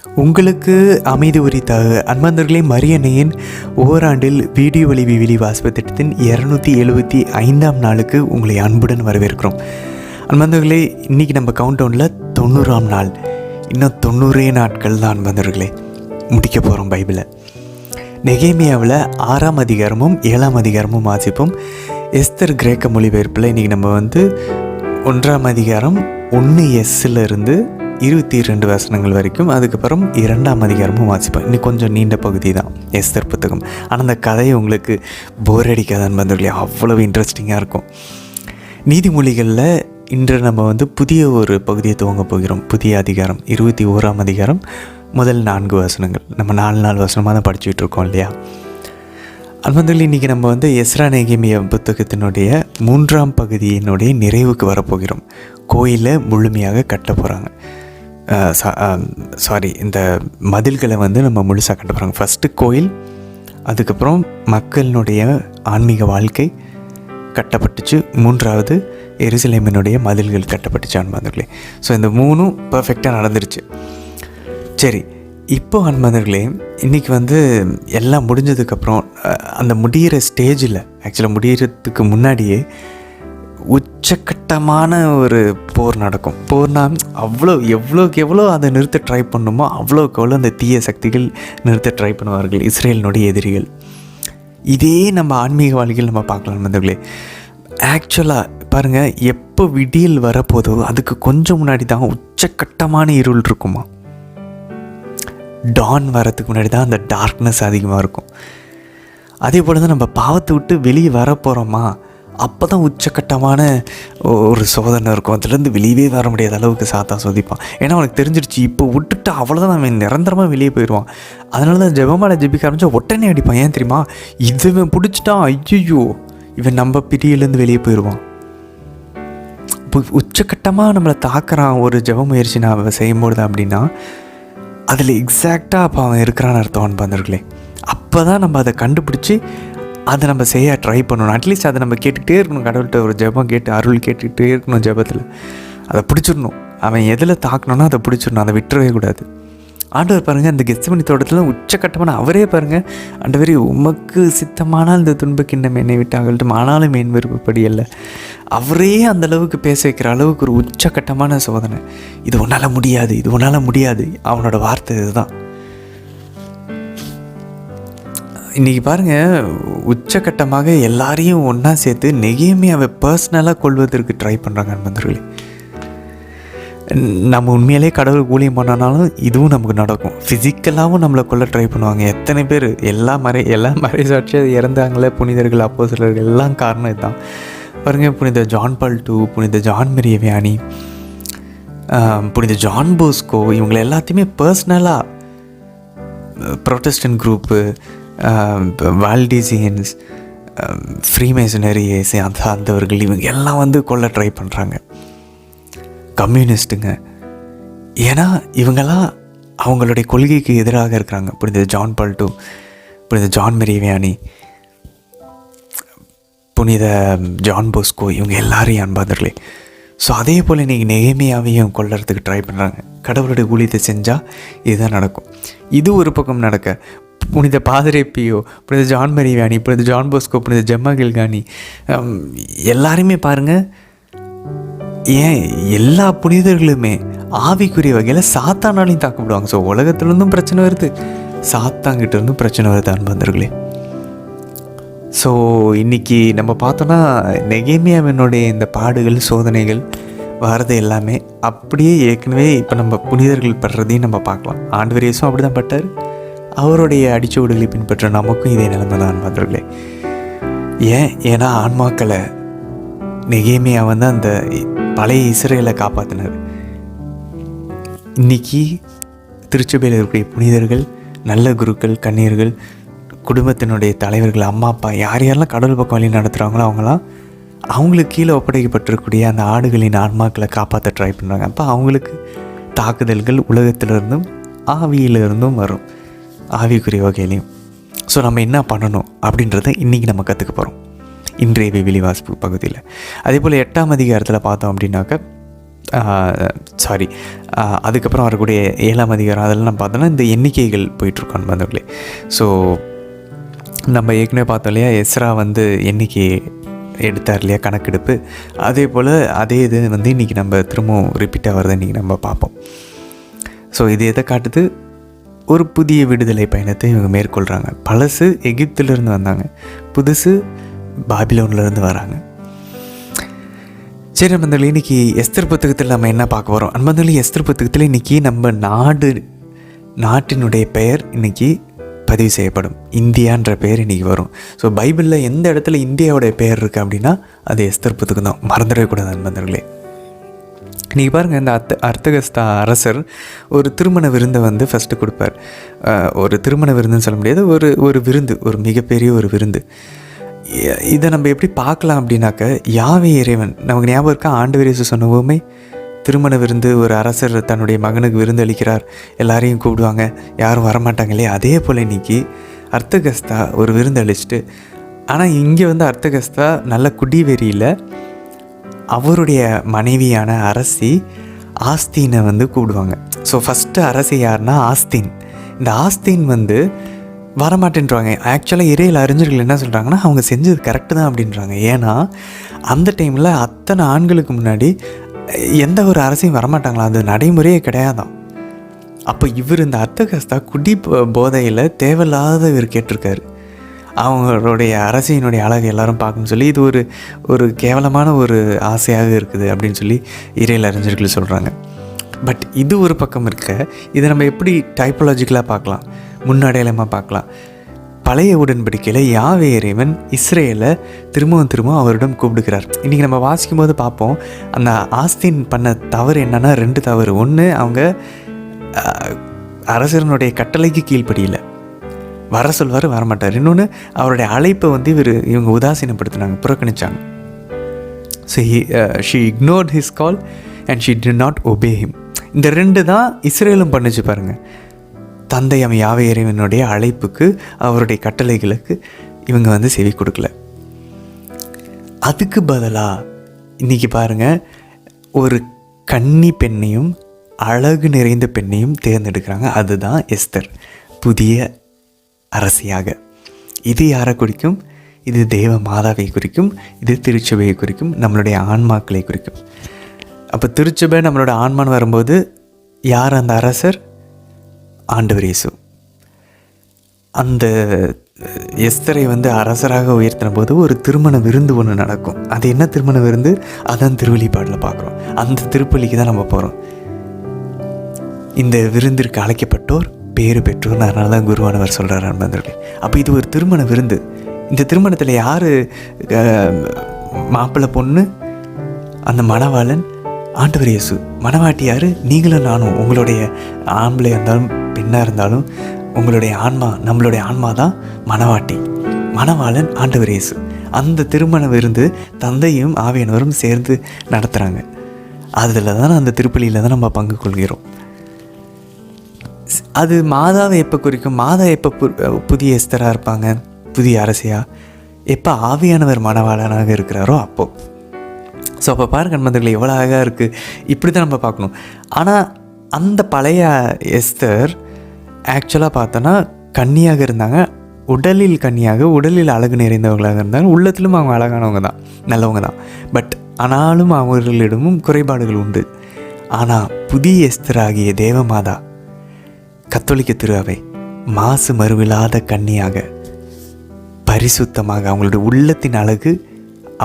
உங்களுக்கு அமைதி உரித்த அன்பார்ந்தவர்களே, மரியன்னையின் ஓராண்டில் வீடியோ வழி விவிலி வாசிப்பு திட்டத்தின் 275ஆம் நாளுக்கு உங்களை அன்புடன் வரவேற்கிறோம். அன்பார்ந்தவர்களே, இன்றைக்கி நம்ம கவுண்டவுனில் 90ஆம் நாள். இன்னும் 90 நாட்கள் தான் அன்பார்ந்தவர்களே முடிக்க போகிறோம் பைபிளை. நெகேமியாவில் 6ஆம் அதிகாரமும் 7ஆம் அதிகாரமும் வாசிப்போம். எஸ்தர் கிரேக்க மொழிபெயர்ப்பில் இன்றைக்கி நம்ம 1ஆம் அதிகாரம் 1 இருந்து 22 வசனங்கள் வரைக்கும், அதுக்கப்புறம் 2ஆம் அதிகாரமும் வாசிப்போம். இன்னும் கொஞ்சம் நீண்ட பகுதி தான் எஸ்தர் புத்தகம். ஆனால் அந்த கதையை உங்களுக்கு போர் அடிக்காதான் வந்தவர்களே, அவ்வளவு இன்ட்ரெஸ்டிங்காக இருக்கும். நீதிமொழிகளில் இன்று நம்ம புதிய ஒரு பகுதியை துவங்க போகிறோம். புதிய அதிகாரம் 21ஆம் அதிகாரம் முதல் 4 வசனங்கள். நம்ம 4 வசனமாக தான் படிச்சுக்கிட்டு இருக்கோம் இல்லையா? அன்பந்தவர்களே, இன்றைக்கி நம்ம எஸ்ரா நெகேமியா புத்தகத்தினுடைய 3ஆம் பகுதியினுடைய நிறைவுக்கு வரப்போகிறோம். கோயிலை முழுமையாக கட்ட போகிறாங்க. இந்த மதில்களை நம்ம முழுசாக கட்ட போகிறாங்க. ஃபஸ்ட்டு கோயில், அதுக்கப்புறம் மக்களினுடைய ஆன்மீக வாழ்க்கை கட்டப்பட்டுச்சு. 3வது எருசலேமினுடைய மதில்கள் கட்டப்பட்டுச்சு அன்பாந்தர்களே. ஸோ இந்த 3ம் பர்ஃபெக்டாக நடந்துருச்சு. சரி, இப்போ அன்பாந்தர்களே, இன்றைக்கி எல்லாம் முடிஞ்சதுக்கப்புறம் அந்த முடிகிற ஸ்டேஜில், ஆக்சுவலாக முடிகிறதுக்கு முன்னாடியே உச்சக்கட்டமான ஒரு போர் நடக்கும். போர்னா எவ்வளோக்கு எவ்வளோ அதை நிறுத்த ட்ரை பண்ணணுமோ அவ்வளோக்கு எவ்வளோ அந்த தீய சக்திகள் நிறுத்த ட்ரை பண்ணுவார்கள், இஸ்ரேலினுடைய எதிரிகள். இதே நம்ம ஆன்மீக வாழ்க்கையில் நம்ம பார்க்கலாம் நண்பர்களே. ஆக்சுவலாக பாருங்கள், எப்போ விடியல் வரப்போதோ அதுக்கு கொஞ்சம் முன்னாடி தான் உச்சக்கட்டமான இருள் இருக்குமா. டான் வரத்துக்கு முன்னாடி தான் அந்த டார்க்னஸ் அதிகமாக இருக்கும். அதே போல் தான் நம்ம பாவத்தை விட்டு வெளியே வரப்போகிறோமா, அப்போ தான் உச்சக்கட்டமான ஒரு சோதனை இருக்கும். அதுலேருந்து வெளியே வர முடியாத அளவுக்கு சாத்தான் சோதிப்பான். ஏன்னா அவனுக்கு தெரிஞ்சிடுச்சு, இப்போ விட்டுட்டு அவ்வளோதான், அவன் நிரந்தரமாக வெளியே போயிடுவான். அதனால தான் ஜெபமாலை ஜெபிக்க ஆரம்பித்தா உடனே அடிப்பான். ஏன் தெரியுமா? இதுவன் பிடிச்சிட்டான், ஐயோ இவன் நம்ம பிடியிலேருந்து வெளியே போயிடுவான். இப்போ உச்சக்கட்டமாக நம்மளை தாக்குறான் ஒரு ஜெப முயற்சி நான் செய்யும்போது அப்படின்னா, அதில் எக்ஸாக்டாக அப்போ அவன் இருக்கிறான்னு அர்த்தம் அன்பாந்தர்களே. அப்போ தான் நம்ம அதை கண்டுபிடிச்சி அதை நம்ம செய்ய ட்ரை பண்ணணும். அட்லீஸ்ட் அதை நம்ம கேட்டுக்கிட்டே இருக்கணும். கடவுள்கிட்ட ஒரு ஜெபம் கேட்டு அருள் கேட்டுக்கிட்டே இருக்கணும். ஜெபத்தில் அதை பிடிச்சிடணும். அவன் எதில் தாக்கணும்னா அதை பிடிச்சிடணும், அதை விட்டுறவே கூடாது. ஆண்டவர் பாருங்கள், அந்த கெத்செமனி தோட்டத்தில் உச்சக்கட்டமான அவரே பாருங்கள், ஆண்டவரே உமக்கு சித்தமானால் இந்த துன்ப கிண்ணம் என்னை விட்டு அகலட்டும், ஆனாலும் என் விருப்பப்படி அல்ல. அவரே அந்த அளவுக்கு பேச வைக்கிற அளவுக்கு ஒரு உச்சக்கட்டமான சோதனை. இது உன்னால் முடியாது, இது உன்னால் முடியாது. அவனோட வார்த்தை இதுதான். இன்றைக்கி பாருங்கள், உச்சக்கட்டமாக எல்லாரையும் ஒன்றா சேர்த்து நெகேமியாவை பர்சனலாக கொள்வதற்கு ட்ரை பண்ணுறாங்க நண்பர்களே. நம்ம உண்மையிலே கடவுள் ஊழியம் பண்ணனாலும் இதுவும் நமக்கு நடக்கும். ஃபிசிக்கலாகவும் நம்மளை கொள்ள ட்ரை பண்ணுவாங்க. எத்தனை பேர் எல்லா மறைசாட்சியாக இறந்தாங்களே, புனிதர்கள், அப்போஸ்தலர்கள், எல்லாம் காரணம் இதுதான் பாருங்கள். புனித ஜான் பால் II, புனித ஜான் மேரி வியானி, புனித ஜான் போஸ்கோ, இவங்களை எல்லாத்தையுமே பர்சனலாக ப்ரொட்டஸ்டன்ட் குரூப்பு, வால்டிசியன்ஸ், ஃப்ரீமேசனரிஸ், அந்தவர்கள், இவங்க எல்லாம் கொள்ள ட்ரை பண்ணுறாங்க. கம்யூனிஸ்ட்டுங்க. ஏன்னா இவங்கெல்லாம் அவங்களுடைய கொள்கைக்கு எதிராக இருக்கிறாங்க. புனித ஜான் பால் II, புனித ஜான் மேரி வியானி, புனித ஜான் போஸ்கோ, இவங்க எல்லாரையும் அன்பாதர்களே. ஸோ அதே போல் இன்றைக்கி நெகேமியாவையும் கொள்ளுறதுக்கு ட்ரை பண்ணுறாங்க. கடவுளுடைய ஊழியத்தை செஞ்சால் இதுதான் நடக்கும். இது ஒரு பக்கம் நடக்க, புனித பாதிரே பியோ, புனித ஜான் மேரி வியானி, புனித ஜான் போஸ்கோ, புனித ஜெம்மா கில்கானி, எல்லாருமே பாருங்கள், ஏன் எல்லா புனிதர்களுமே ஆவிக்குரிய வகையில் சாத்தானாலையும் தாக்கப்படுவாங்க. ஸோ உலகத்துலேருந்தும் பிரச்சனை வருது, சாத்தாங்கிட்ட இருந்தும் பிரச்சனை வருது அன்பந்தர்களே. ஸோ இன்றைக்கி நம்ம பார்த்தோன்னா நெகேமியாவினுடைய இந்த பாடுகள், சோதனைகள் வரது எல்லாமே அப்படியே ஏற்கனவே இப்போ நம்ம புனிதர்கள் படுறதையும் நம்ம பார்க்கலாம். ஆண்டவர் இயேசுவும் அப்படி தான் பட்டார். அவருடைய அடிச்சுவடுகளை பின்பற்ற நமக்கும் இதே நிலைமை தான் அன்பந்தர்களே. ஏன்னா ஆன்மாக்களை நெகேமியா அந்த பழைய இஸ்ரேலை காப்பாற்றினார். இன்றைக்கி திருச்சபையில் இருக்கக்கூடிய புனிதர்கள், நல்ல குருக்கள், கன்னியர்கள், குடும்பத்தினுடைய தலைவர்கள், அம்மா அப்பா, யாரெல்லாம் கடவுள் பக்கம் வழி நடத்துகிறாங்களோ அவங்களுக்கு கீழே ஒப்படைக்கப்பட்டிருக்கக்கூடிய அந்த ஆடுகளின் ஆன்மாக்களை காப்பாற்ற ட்ரை பண்ணுறாங்க. அப்போ அவங்களுக்கு தாக்குதல்கள் உலகத்திலிருந்தும் ஆவியிலிருந்தும் வரும், ஆவிக்குரிய வகையிலையும். ஸோ நம்ம என்ன பண்ணணும் அப்படின்றத இன்றைக்கி நம்ம கற்றுக்க போகிறோம் இன்றைய விவிலி வாசிப்பு பகுதியில். அதே போல் 8ஆம் அதிகாரத்தில் பார்த்தோம் அப்படின்னாக்க சாரி அதுக்கப்புறம் வரக்கூடிய 7ஆம் அதிகாரம் அதெல்லாம் பார்த்தோன்னா இந்த எண்ணிக்கைகள் போயிட்டுருக்கோம் அன்பர்களே. ஸோ நம்ம ஏற்கனவே பார்த்தோம் இல்லையா, எஸ்ரா வந்து எண்ணிக்கை எடுத்தார் இல்லையா, கணக்கெடுப்பு. அதே போல் அதே இது வந்து இன்றைக்கி நம்ம திரும்பவும் ரிப்பீட்டாக வருது இன்றைக்கி நம்ம பார்ப்போம். ஸோ இது எதை காட்டுது? ஒரு புதிய விடுதலை பயணத்தை இவங்க மேற்கொள்கிறாங்க. பழசு எகிப்திலிருந்து வந்தாங்க, புதுசு பாபிலோன்லேருந்து வராங்க. சரி அன்பர்களே, இன்றைக்கி எஸ்தர் புத்தகத்தில் நம்ம என்ன பார்க்க போகிறோம்? அன்பர்களே, எஸ்தர் புத்தகத்தில் இன்றைக்கி நம்ம நாட்டினுடைய பெயர் இன்றைக்கி பதிவு செய்யப்படும். இந்தியான்ற பெயர் இன்றைக்கி வரும். ஸோ பைபிளில் எந்த இடத்துல இந்தியாவுடைய பெயர் இருக்குது அப்படின்னா அது எஸ்தர் புத்தகம் தான். மறந்துடவே கூடாது அன்பர்களே. இன்றைக்கி பாருங்கள், இந்த அர்த்தகஸ்தா அரசர் ஒரு திருமண விருந்தை வந்து ஃபஸ்ட்டு கொடுப்பார். ஒரு திருமண விருந்துன்னு சொல்ல முடியாது, ஒரு விருந்து, ஒரு மிகப்பெரிய ஒரு விருந்து. இதை நம்ம எப்படி பார்க்கலாம் அப்படின்னாக்க, யாவே இறைவன் நமக்கு ஞாபகம் இருக்கா? ஆண்டவர் இயேசு சொன்னவுமே திருமண விருந்து, ஒரு அரசர் தன்னுடைய மகனுக்கு விருந்து அளிக்கிறார், எல்லாரையும் கூப்பிடுவாங்க, யாரும் வரமாட்டாங்க இல்லையா? அதே போல் இன்றைக்கி அர்த்தகஸ்தா ஒரு விருந்து அளிச்சுட்டு, ஆனால் இங்கே வந்து அர்த்தகஸ்தா நல்ல குடிவெறியில் அவருடைய மனைவியான அரசி ஆஸ்தீனை வந்து கூப்பிடுவாங்க. ஸோ ஃபஸ்ட்டு அரசி யாருன்னா ஆஸ்தீன். இந்த ஆஸ்தீன் வந்து வரமாட்டேன்றாங்க. ஆக்சுவலாக இறையில் அறிஞர்கள் என்ன சொல்கிறாங்கன்னா, அவங்க செஞ்சது கரெக்டு தான் அப்படின்றாங்க. ஏன்னா அந்த டைமில் அத்தனை ஆண்களுக்கு முன்னாடி எந்த ஒரு அரசியும் வரமாட்டாங்களா, அது நடைமுறையே கிடையாதான். அப்போ இவர் இந்த அர்த்தகஸ்தா குடி போதையில் தேவையில்லாத இவர் கேட்டிருக்காரு. அவங்களுடைய அரசியினுடைய அழகு எல்லாரும் பார்க்கணும்னு சொல்லி, இது ஒரு கேவலமான ஒரு ஆசையாக இருக்குது அப்படின்னு சொல்லி இறையில் அறிஞர்கள் சொல்கிறாங்க. பட் இது ஒரு பக்கம் இருக்க, இதை நம்ம எப்படி டைப்பாலஜிக்கலாக பார்க்கலாம், முன்னடையாளமாக பார்க்கலாம். பழைய உடன்படிக்கையில் யாவே இறைவன் இஸ்ரேலை திரும்பவும் அவரிடம் கூப்பிடுக்கிறார். இன்றைக்கி நம்ம வாசிக்கும் போது பார்ப்போம், அந்த ஆஸ்தீன் பண்ண தவறு என்னென்னா 2 தவறு. ஒன்று, அவங்க அரசனுடைய கட்டளைக்கு கீழ்ப்படியில், வர சொல்வார் வரமாட்டார். இன்னொன்று, அவருடைய அழைப்பை வந்து இவங்க உதாசீனப்படுத்தினாங்க, புறக்கணித்தாங்க. So she ignored his call and she did not obey him. இந்த 2 தான் இஸ்ரேலும் பண்ணிச்சு பாருங்கள். தந்தை யாவே இறைவனுடைய அழைப்புக்கு, அவருடைய கட்டளைகளுக்கு இவங்க வந்து செவி கொடுக்கல. அதுக்கு பதிலாக இன்றைக்கி பாருங்கள், ஒரு கன்னி பெண்ணையும் அழகு நிறைந்த பெண்ணையும் தேர்ந்தெடுக்கிறாங்க. அதுதான் எஸ்தர், புதிய அரசியாக. இது யாரை குறிக்கும்? இது தேவ மாதாவை குறிக்கும், இது திருச்சபையை குறிக்கும், நம்மளுடைய ஆன்மாக்களை குறிக்கும். அப்போ திருச்சபை நம்மளோட ஆன்மான்னு வரும்போது யார் அந்த அரசர்? ஆண்டவர் இயேசு. அந்த எஸ்தரை வந்து அரசராக உயர்த்தின போது ஒரு திருமண விருந்து ஒன்று நடக்கும். அது என்ன திருமண விருந்து? அதான் திருவெளிப்பாடில் பார்க்குறோம். அந்த திருப்பலிக்கு தான் நம்ம போகிறோம். இந்த விருந்திற்கு அழைக்கப்பட்டோர் பேறு பெற்றோர்னு அதனால தான் குருவானவர் சொல்கிறார் நண்பர்களே. அப்போ இது ஒரு திருமண விருந்து. இந்த திருமணத்தில் யார் மாப்பிள்ளை பொண்ணு? அந்த மணவாளன் ஆண்டவர் இயேசு. மணவாட்டி யார்? நீங்களும் நானும். உங்களுடைய ஆம்பளை இருந்தாலும் பெண்ணாக இருந்தாலும் உங்களுடைய ஆன்மா, நம்மளுடைய ஆன்மா தான் மணவாட்டி. மணவாளன் ஆண்டவர் இயேசு. அந்த திருமண விருந்து தந்தையும் ஆவியானவரும் சேர்ந்து நடத்துகிறாங்க. அதில் தான், அந்த திருப்பலியில் தான் நம்ம பங்கு கொள்கிறோம். அது மாதாவை எப்போ குறிக்கும்? மாதா எப்போ புதிய எஸ்தராக இருப்பாங்க, புதிய அரசியாக? எப்போ ஆவியானவர் மணவாளனாக இருக்கிறாரோ அப்போது. ஸோ அப்போ பாருங்க நண்பர்களே, எவ்வளோ அழகாக இருக்குது. இப்படி தான் நம்ம பார்க்கணும். ஆனால் அந்த பழைய எஸ்தர் ஆக்சுவலாக பார்த்தோன்னா கன்னியாக இருந்தாங்க. உடலில் கன்னியாக, உடலில் அழகு நிறைந்தவர்களாக இருந்தாங்க. உள்ளத்திலும் அவங்க அழகானவங்க தான், நல்லவங்க தான். பட் ஆனாலும் அவர்களிடமும் குறைபாடுகள் உண்டு. ஆனால் புதிய எஸ்தராகிய தேவமாதா, கத்தோலிக்க திரு அவை, மாசு மறுவில்லாத கன்னியாக, பரிசுத்தமாக, அவங்களுடைய உள்ளத்தின் அழகு,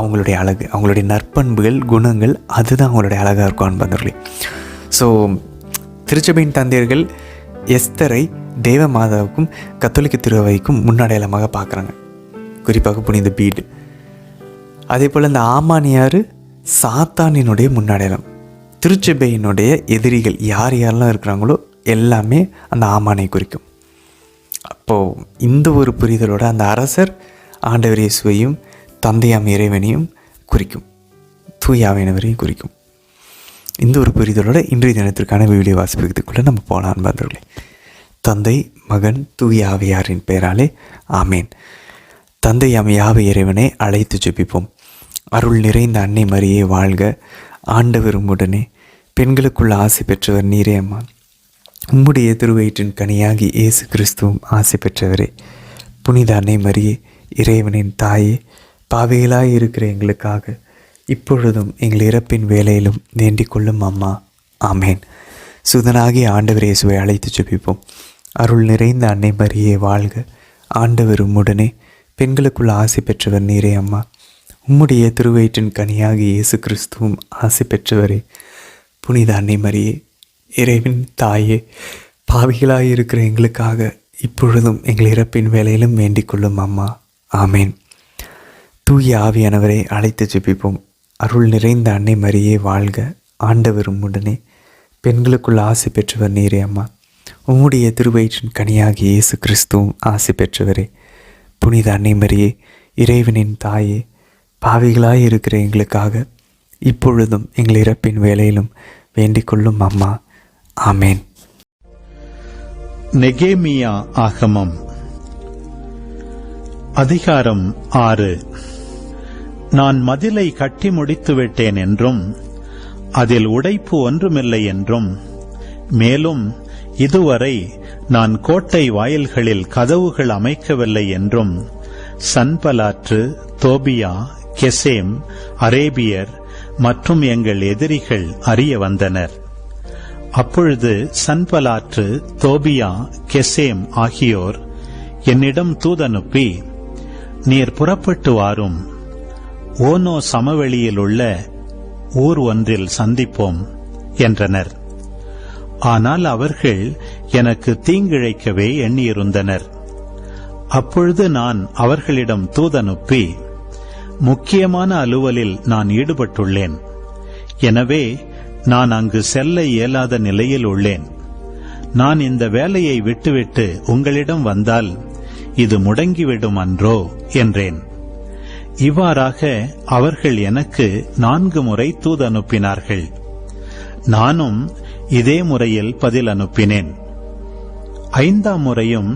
அவங்களுடைய அழகு, அவங்களுடைய நற்பண்புகள், குணங்கள், அதுதான் அவங்களுடைய அழகாக இருக்கும் அன்பர்களே. ஸோ திருச்சபையின் தந்தையர்கள் எஸ்தரை தேவ மாதாவுக்கும் கத்தோலிக்க திருவைக்கும் முன்னடையாளமாக பார்க்குறாங்க. குறிப்பாக புனித பீடு. அதே போல் இந்த ஆமானியார் சாத்தானினுடைய முன்னடையாளம். திருச்சபையினுடைய எதிரிகள் யார் யாரெல்லாம் இருக்கிறாங்களோ எல்லாமே அந்த ஆமானை குறிக்கும். அப்போது இந்த ஒரு புரிதலோட அந்த அரசர் ஆண்டவர் இயேசுவையும் தந்தையாம் இறைவனையும் குறிக்கும், தூய ஆவியானவரையும் குறிக்கும். இந்த ஒரு புரிதலோட இன்றைய தினத்திற்கான வீடியோ வாசிப்புக்குள்ளே நம்ம போகலாம் அன்பர்களே. தந்தை, மகன், தூய ஆவியாரின் பெயராலே ஆமேன். தந்தையாம் யாவை இறைவனை அழைத்து ஜெபிப்போம். அருள் நிறைந்த அன்னை மரியே வாழ்க. ஆண்டவரும் உடனே பெண்களுக்குள்ள ஆசி பெற்றவர் நீரே அம்மா. உம்முடைய திருவயிற்றின் கனியாகி இயேசு கிறிஸ்துவும் ஆசி பெற்றவரே. புனித அன்னை மரியே, இறைவனின் தாயே, பாவிகளாய் இருக்கிற எங்களுக்காக இப்பொழுதும் எங்கள் இறப்பின் வேலையிலும் வேண்டிக் கொள்ளும் அம்மா. ஆமேன். சுதனாகிய ஆண்டவர் இயேசுவை அழைத்து ஜெபிப்போம். அருள் நிறைந்த அன்னை மரியே வாழ்க. ஆண்டவர் உம்முடனே, பெண்களுக்குள்ள ஆசி பெற்றவர் நீரே அம்மா. உம்முடைய திருவயிற்றின் கனியாகி இயேசு கிறிஸ்துவும் ஆசி பெற்றவரே. புனித அன்னை மரியே, இறைவன் தாயே, பாவிகளாய் இருக்கிற எங்களுக்காக இப்பொழுதும் எங்கள் இறப்பின் வேலையிலும் வேண்டிக் கொள்ளும் அம்மா. ஆமேன். தூய ஆவியானவரை அழைத்து ஜெபிப்போம். அருள் நிறைந்த அன்னை மரியே வாழ்க. ஆண்டவர் உம்முடனே, பெண்களுக்குள் ஆசி பெற்றவர் நீரே அம்மா. உம்முடைய திருவயிற்றின் கனியாகி இயேசு கிறிஸ்துவும் ஆசி பெற்றவரே. புனித அன்னை மரியே, இறைவனின் தாயே, பாவிகளாய் இருக்கிற எங்களுக்காக இப்பொழுதும் எங்கள் இறப்பின் வேலையிலும் வேண்டிக் கொள்ளும் அம்மா. ஆமேன். நெகேமியா ஆகமம் அதிகாரம் 6. நான் மதிலை கட்டி முடித்து விட்டேன் என்றும் அதில் உடைப்பு ஒன்றுமில்லை என்றும், மேலும் இதுவரை நான் கோட்டை வாயில்களில் கதவுகள் அமைக்கவில்லை என்றும் சன்பலாற்று, தோபியா, கெசேம், அரேபியர் மற்றும் எங்கள் எதிரிகள் அறிய வந்தனர். அப்பொழுது சன்பலாற்று, தோபியா, கெசேம் ஆகியோர் என்னிடம் தூதனுப்பி, நீர் புறப்பட்டு வாரும், ஓனோ சமவெளியில் உள்ள ஊர் ஒன்றில் சந்திப்போம் என்றனர். ஆனால் அவர்கள் எனக்கு தீங்கிழைக்கவே எண்ணியிருந்தனர். அப்பொழுது நான் அவர்களிடம் தூதனுப்பி, முக்கியமான அலுவலில் நான் ஈடுபட்டுள்ளேன், எனவே நான் அங்கு செல்ல இயலாத நிலையில் உள்ளேன். நான் இந்த வேலையை விட்டுவிட்டு உங்களிடம் வந்தால் இது முடங்கிவிடும் அன்றோ என்றேன். இவ்வாறாக அவர்கள் எனக்கு 4 முறை தூது அனுப்பினார்கள். நானும் இதே முறையில் பதில் அனுப்பினேன். 5ஆம் முறையும்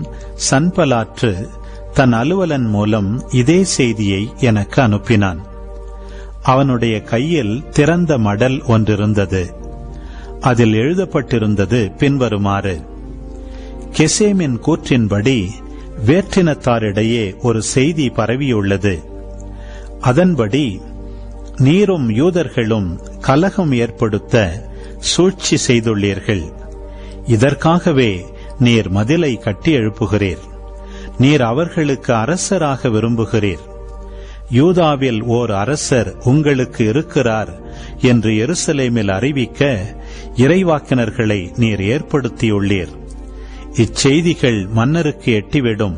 சன்பலாற்று தன் அலுவலன் மூலம் இதே செய்தியை எனக்கு அனுப்பினான். அவனுடைய கையில் திறந்த மடல் ஒன்றிருந்தது. அதில் எழுதப்பட்டிருந்தது பின்வருமாறு: கெசேமின் கூற்றின்படி வேற்றினத்தாரிடையே ஒரு செய்தி பரவியுள்ளது. அதன்படி நீரும் யூதர்களும் கலகம் ஏற்படுத்த சூழ்ச்சி செய்துள்ளீர்கள். இதற்காகவே நீர் மதிலை கட்டி எழுப்புகிறீர். நீர் அவர்களுக்கு அரசராக விரும்புகிறீர். யூதாவில் ஓர் அரசர் உங்களுக்கு இருக்கிறார் என்று எருசலேமில் அறிவிக்க இறைவாக்கினர்களை நீர் ஏற்படுத்தியுள்ளீர். இச்செய்திகள் மன்னருக்கு எட்டிவிடும்.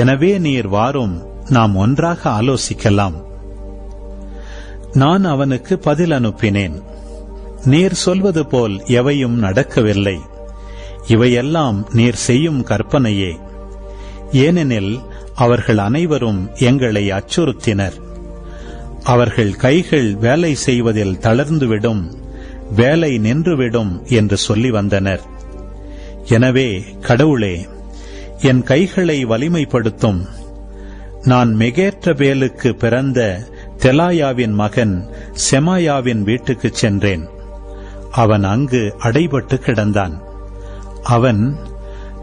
எனவே நீர் வாரும், நாம் ஒன்றாக ஆலோசிக்கலாம். நான் அவனுக்கு பதில் அனுப்பினேன். நீர் சொல்வது போல் எவையும் நடக்கவில்லை. இவையெல்லாம் நீர் செய்யும் கற்பனையே. ஏனெனில் அவர்கள் அனைவரும் எங்களை அச்சுறுத்தினர். அவர்கள் கைகள் வேலை செய்வதில் தளர்ந்துவிடும், வேலை நின்றுவிடும் என்று சொல்லி வந்தனர். எனவே கடவுளே, என் கைகளை வலிமைப்படுத்தும். நான் மெகேற்றபேலுக்கு பிறந்த தெலாயாவின் மகன் செமாயாவின் வீட்டுக்குச் சென்றேன். அவன் அங்கு அடைபட்டு கிடந்தான். அவன்,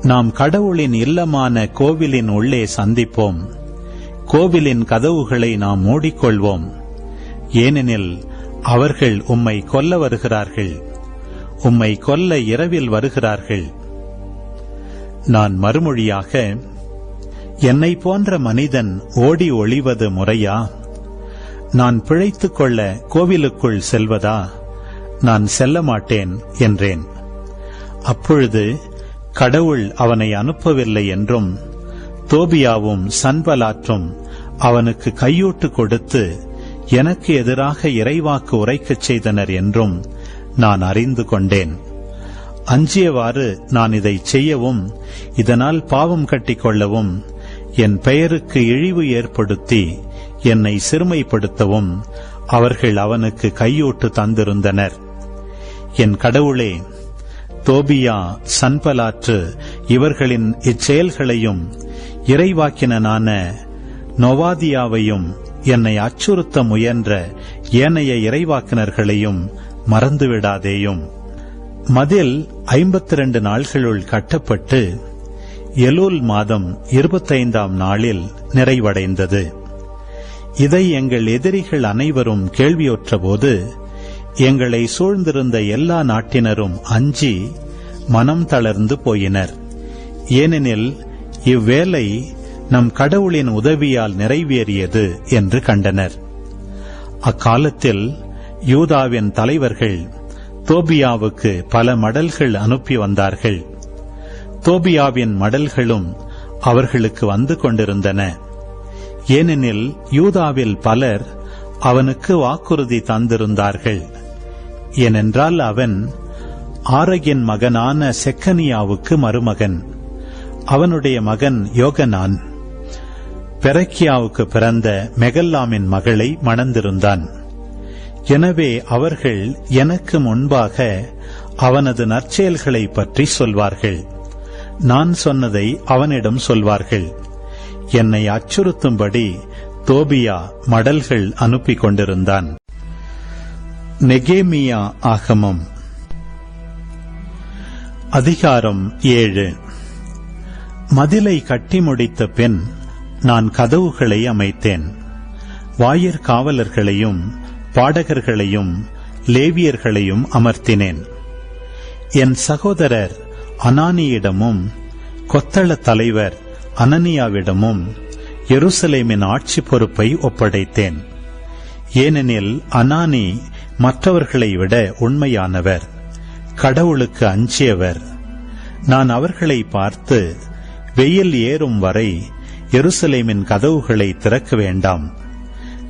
நாம் கடவுளின் இல்லமான கோவிலின் உள்ளே சந்திப்போம். கோவிலின் கதவுகளை நாம் மூடிக்கொள்வோம். ஏனெனில் அவர்கள் உம்மை கொல்ல வருகிறார்கள். உம்மை கொல்ல இரவில் வருகிறார்கள். நான் மறுமொழியாக, என்னை போன்ற மனிதன் ஓடி ஒளிவது முறையா? நான் பிழைத்துக் கொள்ள கோவிலுக்குள் செல்வதா? நான் செல்ல மாட்டேன் என்றேன். அப்பொழுது கடவுள் அவனை அனுப்பவில்லை என்றும் தோபியாவும் சன்பலாற்றும் அவனுக்கு கையூட்டு கொடுத்து எனக்கு எதிராக இறைவாக்கு உரைக்கச் செய்தனர் என்றும் நான் அறிந்து கொண்டேன். அஞ்சியவாறு நான் இதை செய்யவும் இதனால் பாவம் கட்டிக்கொள்ளவும் என் பெயருக்கு இழிவு ஏற்படுத்தி என்னை சிறுமைப்படுத்தவும் அவர்கள் அவனுக்கு கையூட்டு தந்திருந்தனர். என் கடவுளே, தோபியா, சன்பலாற்று இவர்களின் இச்செயல்களையும் இறைவாக்கினனான நொவாதியாவையும் என்னை அச்சுறுத்த முயன்ற ஏனைய இறைவாக்கினர்களையும் மறந்துவிடாதேயும். மதில் 52 நாள்களுள் கட்டப்பட்டு எலூல் மாதம் 25ஆம் நாளில் நிறைவடைந்தது. இதை எங்கள் எதிரிகள் அனைவரும் கேள்வியுற்றபோது எங்களை சூழ்ந்திருந்த எல்லா நாட்டினரும் அஞ்சி மனம் தளர்ந்து போயினர். ஏனெனில் இவ்வேலை நம் கடவுளின் உதவியால் நிறைவேறியது என்று கண்டனர். அக்காலத்தில் யூதாவின் தலைவர்கள் தோபியாவுக்கு பல மடல்கள் அனுப்பி வந்தார்கள். தோபியாவின் மடல்களும் அவர்களுக்கு வந்து கொண்டிருந்தன. ஏனெனில் யூதாவில் பலர் அவனுக்கு வாக்குறுதி தந்திருந்தார்கள். ஏனென்றால் அவன் ஆரகின் மகனான செக்கனியாவுக்கு மருமகன். அவனுடைய மகன் யோகனான் பெரக்கியாவுக்கு பிறந்த மெகல்லாமின் மகளை மணந்திருந்தான். எனவே அவர்கள் எனக்கு முன்பாக அவனது நற்செயல்களை பற்றி சொல்வார்கள். நான் சொன்னதை அவனிடம் சொல்வார்கள். என்னை அச்சுறுத்தும்படி தோபியா மடல்கள் அனுப்பி கொண்டிருந்தான். நெகேமியா ஆகமம் அதிகாரம் 7. மதிலை கட்டி முடித்த பின் நான் கதவுகளை அமைத்தேன். வாயிற்காவலர்களையும் பாடகர்களையும் லேவியர்களையும் அமர்த்தினேன். என் சகோதரர் அனானியிடமும் கொத்தள தலைவர் அனனியாவிடமும் எருசலேமின் ஆட்சி பொறுப்பை ஒப்படைத்தேன். ஏனெனில் அனானி மற்றவர்களை விட உண்மையானவர், கடவுளுக்கு அஞ்சியவர். நான் அவர்களை பார்த்து, வெயில் ஏறும் வரை எருசலேமின் கதவுகளை திறக்க வேண்டாம்.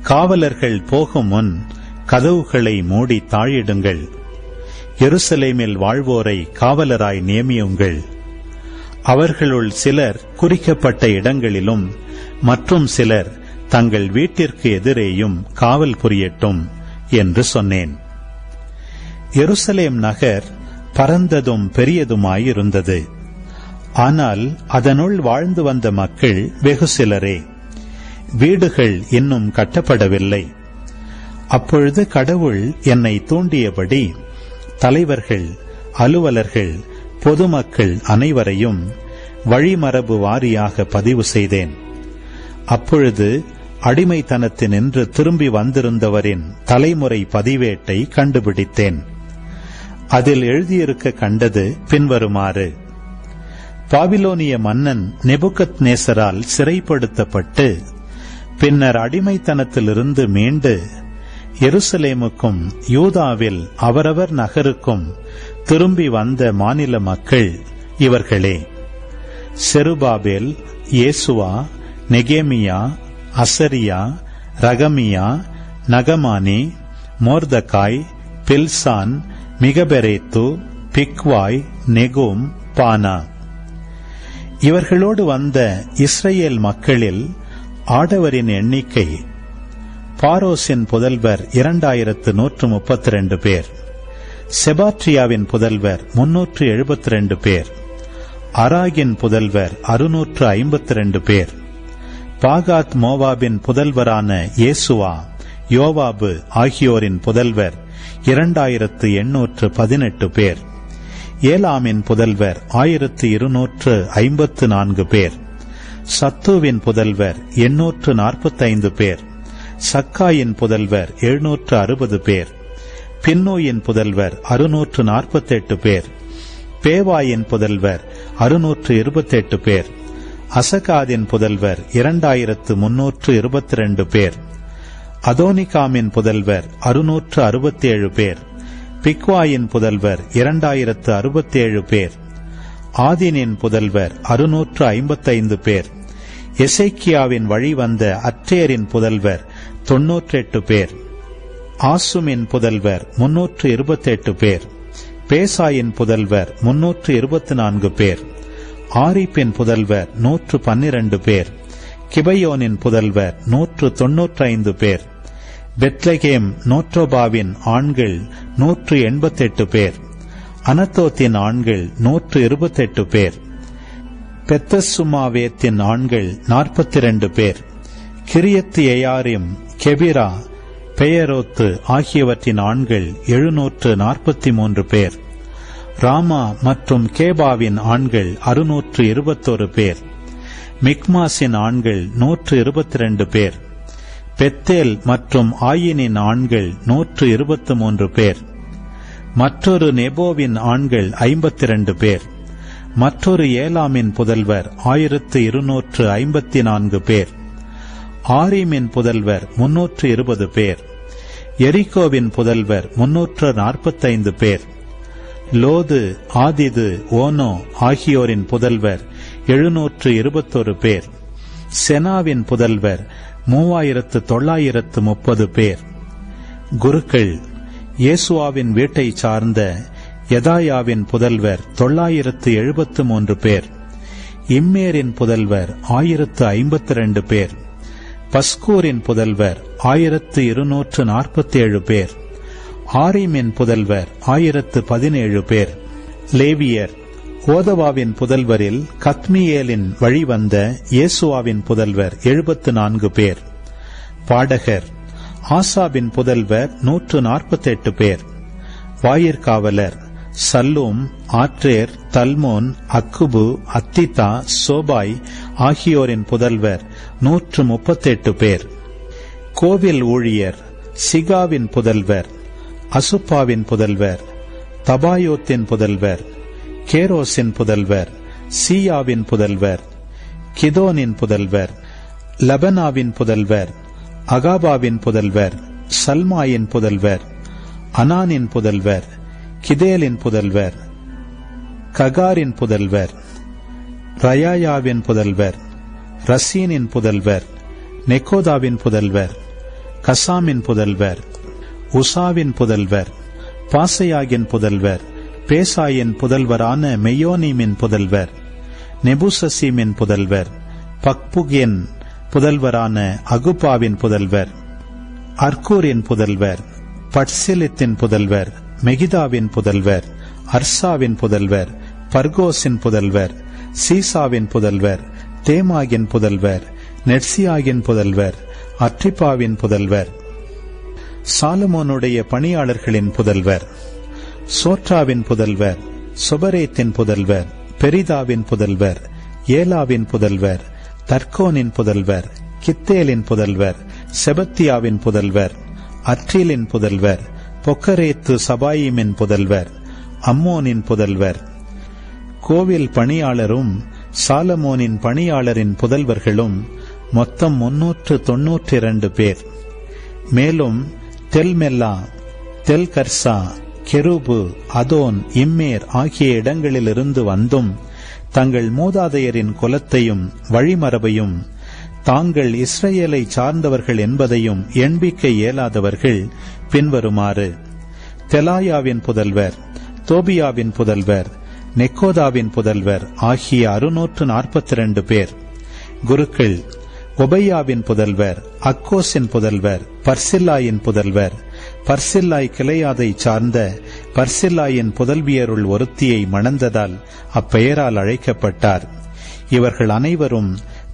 காவலர்கள் போகும் முன் கதவுகளை மூடி தாழிடுங்கள். எருசலேமில் வாழ்வோரை காவலராய் நியமியுங்கள். அவர்களுள் சிலர் குறிக்கப்பட்ட இடங்களிலும் மற்றும் சிலர் தங்கள் வீட்டிற்கு எதிரேயும் காவல் புரியட்டும் என்று சொன்னேன். எருசலேம் நகர் பரந்ததும் பெரியதுமாயிருந்தது. ஆனால் அதனுள் வாழ்ந்து வந்த மக்கள் வெகு சிலரே. வீடுகள் இன்னும் கட்டப்படவில்லை. அப்பொழுது கடவுள் என்னை தூண்டியபடி தலைவர்கள், அலுவலர்கள், பொதுமக்கள் அனைவரையும் வழிமரபு வாரியாக பதிவு செய்தேன். அப்பொழுது அடிமைத்தனத்தினின்று திரும்பி வந்திருந்தவரின் தலைமுறை பதிவேட்டை கண்டுபிடித்தேன். அதில் எழுதியிருக்க கண்டது பின்வருமாறு: பாபிலோனிய மன்னன் நெபுகத்நேசரால் சிறைப்படுத்தப்பட்டு பின்னர் அடிமைத்தனத்திலிருந்து மீண்டு எருசலேமுக்கும் யூதாவில் அவரவர் நகருக்கும் திரும்பி வந்த மாநில மக்கள் இவர்களே: செருபாபேல், இயேசுவா, நெகேமியா, அசரியா, ரகமியா, நகமானி, மோர்தகாய், பில்சான், மிகபெரேத்து, பிக்வாய், நெகூம், பானா. இவர்களோடு வந்த இஸ்ரேல் மக்களில் ஆடவரின் எண்ணிக்கை: பாரோசின் புதல்வர் 2132 பேர், செபாட்ரியாவின் புதல்வர் 372 பேர், அராகின் புதல்வர் 652 பேர், பாகாத் மோவாபின் புதல்வரான இயேசுவா, யோவாபு ஆகியோரின் புதல்வர் 2818 பேர், ஏலாமின் புதல்வர் 1254 பேர், சத்துவின் புதல்வர் 845 பேர், சக்காயின் புதல்வர் 760 பேர், பின்னோயின் புதல்வர் 648 பேர், பேவாயின் புதல்வர் 628 பேர், அசகாதின் புதல்வர் 2322 பேர், அதோனிகாமின் புதல்வர் 667 பேர், பிக்வாயின் புதல்வர் 2067 பேர், ஆதினின் புதல்வர் 655 பேர், எசேக்கியாவின் வழிவந்த அற்றேரின் புதல்வர் 98 பேர், ஆசுமின் புதல்வர் 328 பேர், பேசாயின் புதல்வர் 324 பேர், ஆரிப்பின் புதல்வர் 112 பேர், கிபையோனின் புதல்வர் 195 பேர், பெத்லகேம் நோட்ரோபாவின் ஆண்கள் 188 பேர், அனத்தோத்தின் ஆண்கள் 128 பேர், பெத்தசுமாவேத்தின் ஆண்கள் 42 பேர், கிரியத்து எயாரிம், கெபிரா, பெயரோத்து ஆகியவற்றின் ஆண்கள் 743 பேர். ராமா மற்றும் கேபாவின் ஆண்கள் 621 பேர். மிக்மாஸின் ஆண்கள் 122 பேர். பெத்தேல் மற்றும் ஆயினின் ஆண்கள் 123 பேர். மற்றொரு நெபோவின் ஆண்கள் 52 பேர். மற்றொரு ஏலாமின் புதல்வர் 1254 பேர். ஆரீமின் புதல்வர் 320 பேர். எரிகோவின் புதல்வர் 345 பேர். லோது, ஆதிது, ஓனோ ஆகியோரின் புதல்வர் 721 பேர். செனாவின் புதல்வர் 3930 பேர். குருக்கள்: இயேசுவாவின் வீட்டை சார்ந்த யதாயாவின் புதல்வர் 973 பேர். இம்மேரின் புதல்வர் 1052 பேர். பஸ்கூரின் புதல்வர் 1247 பேர். ஆரீமின் புதல்வர் 1017 பேர். லேவியர்: ஓதவாவின் புதல்வரில் கத்மியேலின் வழிவந்த இயேசுவாவின் புதல்வர் 74 பேர். பாடகர்: ஆசாபின் புதல்வர் 148 பேர். வாயிற்காவலர்: சல்லூம், ஆற்றேர், தல்மோன், அக்குபு, அத்திதா, சோபாய் ஆகியோரின் புதல்வர் 138 பேர். கோவில் ஊழியர்: சிகாவின் புதல்வர், அசுப்பாவின் புதல்வர், தபாயோத்தின் புதல்வர், கேரோசின் புதல்வர், சீயாவின் புதல்வர், கிதோனின் புதல்வர், லபனாவின் புதல்வர், அகாபாவின் புதல்வர், சல்மாயின் புதல்வர், அனானின் புதல்வர், கிதேலின் புதல்வர், ககாரின் புதல்வர், ரயாயாவின் புதல்வர், ரசீனின் புதல்வர், நெக்கோதாவின் புதல்வர், கசாமின் புதல்வர், உசாவின் புதல்வர், பாசையாகின் புதல்வர், பேசாயின் புதல்வரான மெயோனீமின் புதல்வர், நெபுசசீமின் புதல்வர், பக்புகின் புதல்வரான அகுபாவின் புதல்வர், அர்கூரின் புதல்வர், பட்சிலித்தின் புதல்வர், மெகிதாவின் புதல்வர், அர்சாவின் புதல்வர், பர்கோசின் புதல்வர், சீசாவின் புதல்வர், தேமாகின் புதல்வர், நெட்சியாகின் புதல்வர், அட்ரிப்பாவின் புதல்வர். சாலமோனுடைய பணியாளர்களின் புதல்வர்: சோற்றாவின் புதல்வர், சொபரேத்தின் புதல்வர், பெரிதாவின் புதல்வர், ஏலாவின் புதல்வர், தர்கோனின் புதல்வர், கித்தேலின் புதல்வர், செபத்தியாவின் புதல்வர், அட்ரீலின் புதல்வர், பொக்கரேத்து சபாயிமின் புதல்வர், அம்மோனின் புதல்வர். கோவில் பணியாளரும் சாலமோனின் பணியாளரின் புதல்வர்களும் மொத்தம் 392 பேர். மேலும் தெல்மெல்லா, தெல்கர்சா, கெரூபு, அதோன், இம்மேர் ஆகிய இடங்களிலிருந்து வந்தும் தங்கள் மூதாதையரின் குலத்தையும் வழிமரபையும் தாங்கள் இஸ்ரவேலை சார்ந்தவர்கள் என்பதையும் எண்பிக்க இயலாதவர்கள் பின்வருமாறு: தெலாயாவின் புதல்வர், தோபியாவின் புதல்வர், நெக்கோதாவின் புதல்வர் ஆகிய 642 பேர். குருக்கள்: ஒபையாவின் புதல்வர், அக்கோசின் புதல்வர், பர்சில்லாயின் புதல்வர். பர்சில்லாய் கிளையாதை சார்ந்த பர்சில்லாயின் புதல்வியருள் ஒருத்தியை மணந்ததால் அப்பெயரால் அழைக்கப்பட்டார். இவர்கள் அனைவரும்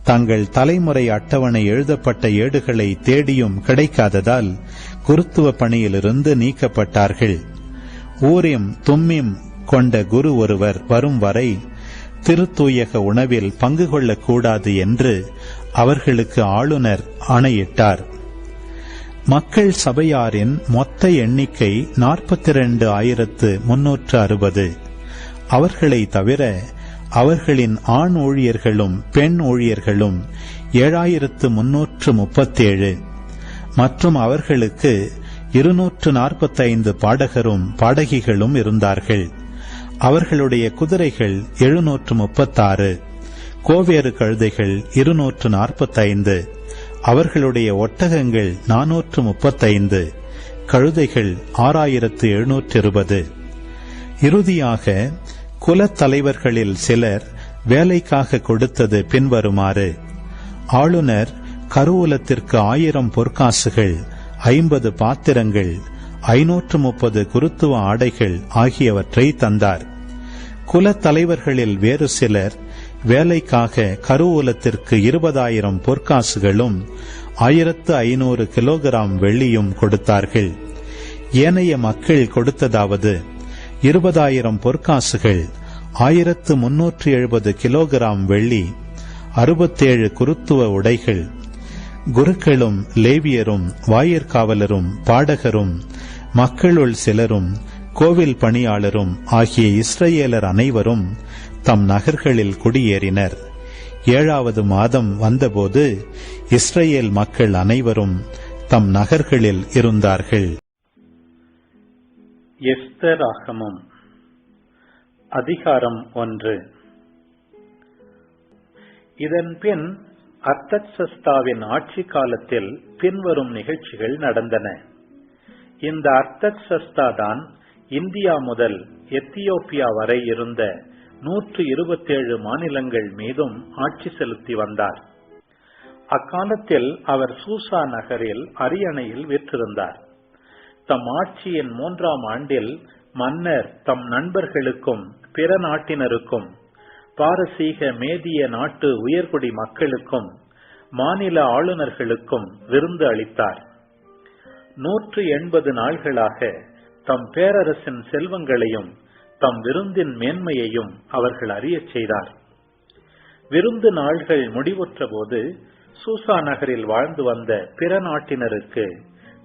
தங்கள் தலைமுறை அட்டவணை எழுதப்பட்ட ஏடுகளை தேடியும் கிடைக்காததால் குருத்துவ பணியிலிருந்து நீக்கப்பட்டார்கள். ஊரிம் தும்மிம் கொண்ட குரு ஒருவர் வரும் வரை திருத்தூயக உணவில் பங்கு கொள்ளக்கூடாது என்று அவர்களுக்கு ஆளுநர் ஆணையிட்டார். மக்கள் சபையாரின் மொத்த எண்ணிக்கை 42,360. அவர்களை தவிர அவர்களின் ஆண் ஊழியர்களும் பெண் ஊழியர்களும் 7,337 மற்றும் அவர்களுக்கு 245 பாடகரும் பாடகிகளும் இருந்தார்கள். அவர்களுடைய குதிரைகள் 736, கோவேறு கழுதைகள் 245, அவர்களுடைய ஒட்டகங்கள் 435, கழுதைகள் 6,720. இறுதியாக குலத்தலைவர்களில் சிலர் வேலைக்காக கொடுத்தது பின்வருமாறு: ஆளுநர் கருவூலத்திற்கு 1000 பொற்காசுகள், 50 பாத்திரங்கள், 530 குருத்துவ ஆடைகள் ஆகியவற்றை தந்தார். குலத்தலைவர்களில் வேறு சிலர் வேலைக்காக கருவூலத்திற்கு 20,000 பொற்காசுகளும் 1500 கிலோகிராம் வெள்ளியும் கொடுத்தார்கள். ஏனைய மக்கள் கொடுத்ததாவது 20,000 பொற்காசுகள், 1370 கிலோகிராம் வெள்ளி, 67 குருத்துவ உடைகள். குருக்களும் லேவியரும் வாயிற்காவலரும் பாடகரும் மக்களுள் சிலரும் கோவில் பணியாளரும் ஆகிய இஸ்ரவேலர் அனைவரும் தம் நகர்களில் குடியேறினர். 7வது மாதம் வந்தபோது இஸ்ரவேல் மக்கள் அனைவரும் தம் நகர்களில் இருந்தார்கள். எஸ்தராகமம் அதிகாரம் 1. இதன்பின் அர்தக்சஸ்தாவின் ஆட்சி காலத்தில் பின்வரும் நிகழ்ச்சிகள் நடந்தன. இந்த அர்தக்சஸ்தா தான் இந்தியா முதல் எத்தியோப்பியா வரை இருந்த 127 மாநிலங்கள் மீதும் ஆட்சி செலுத்தி வந்தார். அக்காலத்தில் அவர் சூசா நகரில் அரியணையில் வீற்றிருந்தார். தம் ஆட்சியின் 3ஆம் ஆண்டில் மன்னர் தம் நண்பர்களுக்கும் பிற நாட்டினருக்கும் பாரசீக மேதிய நாட்டு உயர்குடி மக்களுக்கும் மாநில ஆளுநர்களுக்கும் விருந்து அளித்தார். 180 நாள்களாக தம் பேரரசின் செல்வங்களையும் தம் விருந்தின் மேன்மையையும் அவர்கள் அறியச் செய்தார். விருந்து நாள்கள் முடிவுற்ற போது சூசா நகரில் வாழ்ந்து வந்த பிற நாட்டினருக்கு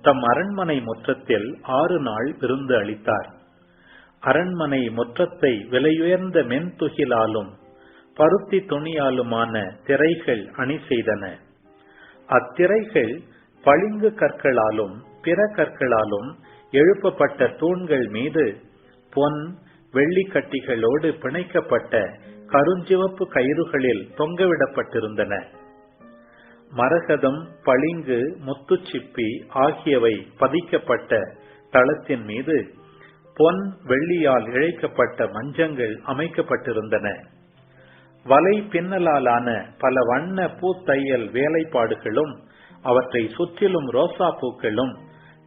தம் அரண்மனை முற்றத்தில் 6 நாள் விருந்து அளித்தார். அரண்மனை முற்றத்தை விலையுயர்ந்த மென்துகிலாலும் பருத்தி துணியாலுமான திரைகள் அணி செய்தன. அத்திரைகள் பளிங்கு கற்களாலும் பிற கற்களாலும் எழுப்பப்பட்ட தூண்கள் மீது பொன் வெள்ளிக்கட்டிகளோடு பிணைக்கப்பட்ட கருஞ்சிவப்பு கயிறுகளில் தொங்கவிடப்பட்டிருந்தன. மரகதம், பளிங்கு, முத்துச்சிப்பி ஆகியவை பதிக்கப்பட்ட தளத்தின் மீது பொன் வெள்ளியால் இழைக்கப்பட்ட மஞ்சங்கள் அமைக்கப்பட்டிருந்தன. வலை பின்னலாலான பல வண்ண பூத்தையல் வேலைப்பாடுகளும் அவற்றை சுற்றிலும் ரோசா பூக்களும்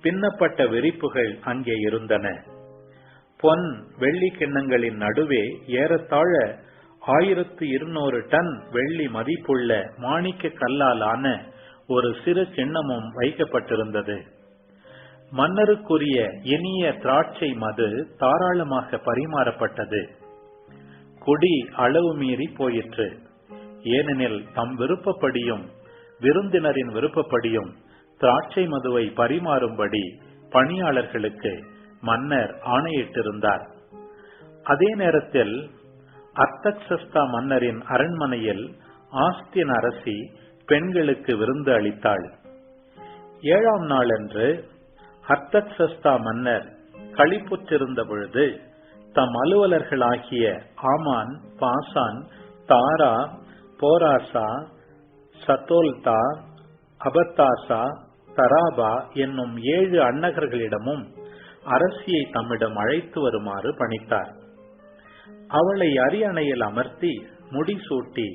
பின்னப்பட்ட விரிப்புகள் அங்கே இருந்தன. பொன் வெள்ளி கிண்ணங்களின் நடுவே ஏறத்தாழ 1200 டன் வெள்ளி மதிப்புள்ள மாணிக்க கல்லாலான ஒரு சிறு கிண்ணமும் வைக்கப்பட்டிருந்தது. மன்னருக்குரிய இனிய திராட்சை மது தாராளமாக பரிமாறப்பட்டது. குடி அளவு மீறி போயிற்று. ஏனெனில் தம் விருப்பப்படியும் விருந்தினரின் விருப்பப்படியும் திராட்சை மதுவை பரிமாறும்படி பணியாளர்களுக்கு மன்னர் ஆணையிட்டிருந்தார். அதே நேரத்தில் அர்தக்சஸ்தா மன்னரின் அரண்மனையில் ஆஸ்தின் அரசி பெண்களுக்கு விருந்து அளித்தாள். 7ஆம் நாளன்று அர்தக்சஸ்தா மன்னர் களிப்புற்றிருந்த பொழுது தம் அலுவலர்களாகிய ஆமான், பாசான், தாரா, போராசா, சத்தோல்தா, அபத்தாசா, தராபா என்னும் 7 அன்னகர்களிடமும் அரசியை தம்மிடம் அழைத்து வருமாறு பணித்தார். அவளை அரியணையில் அமர்த்தி முடிசூட்டி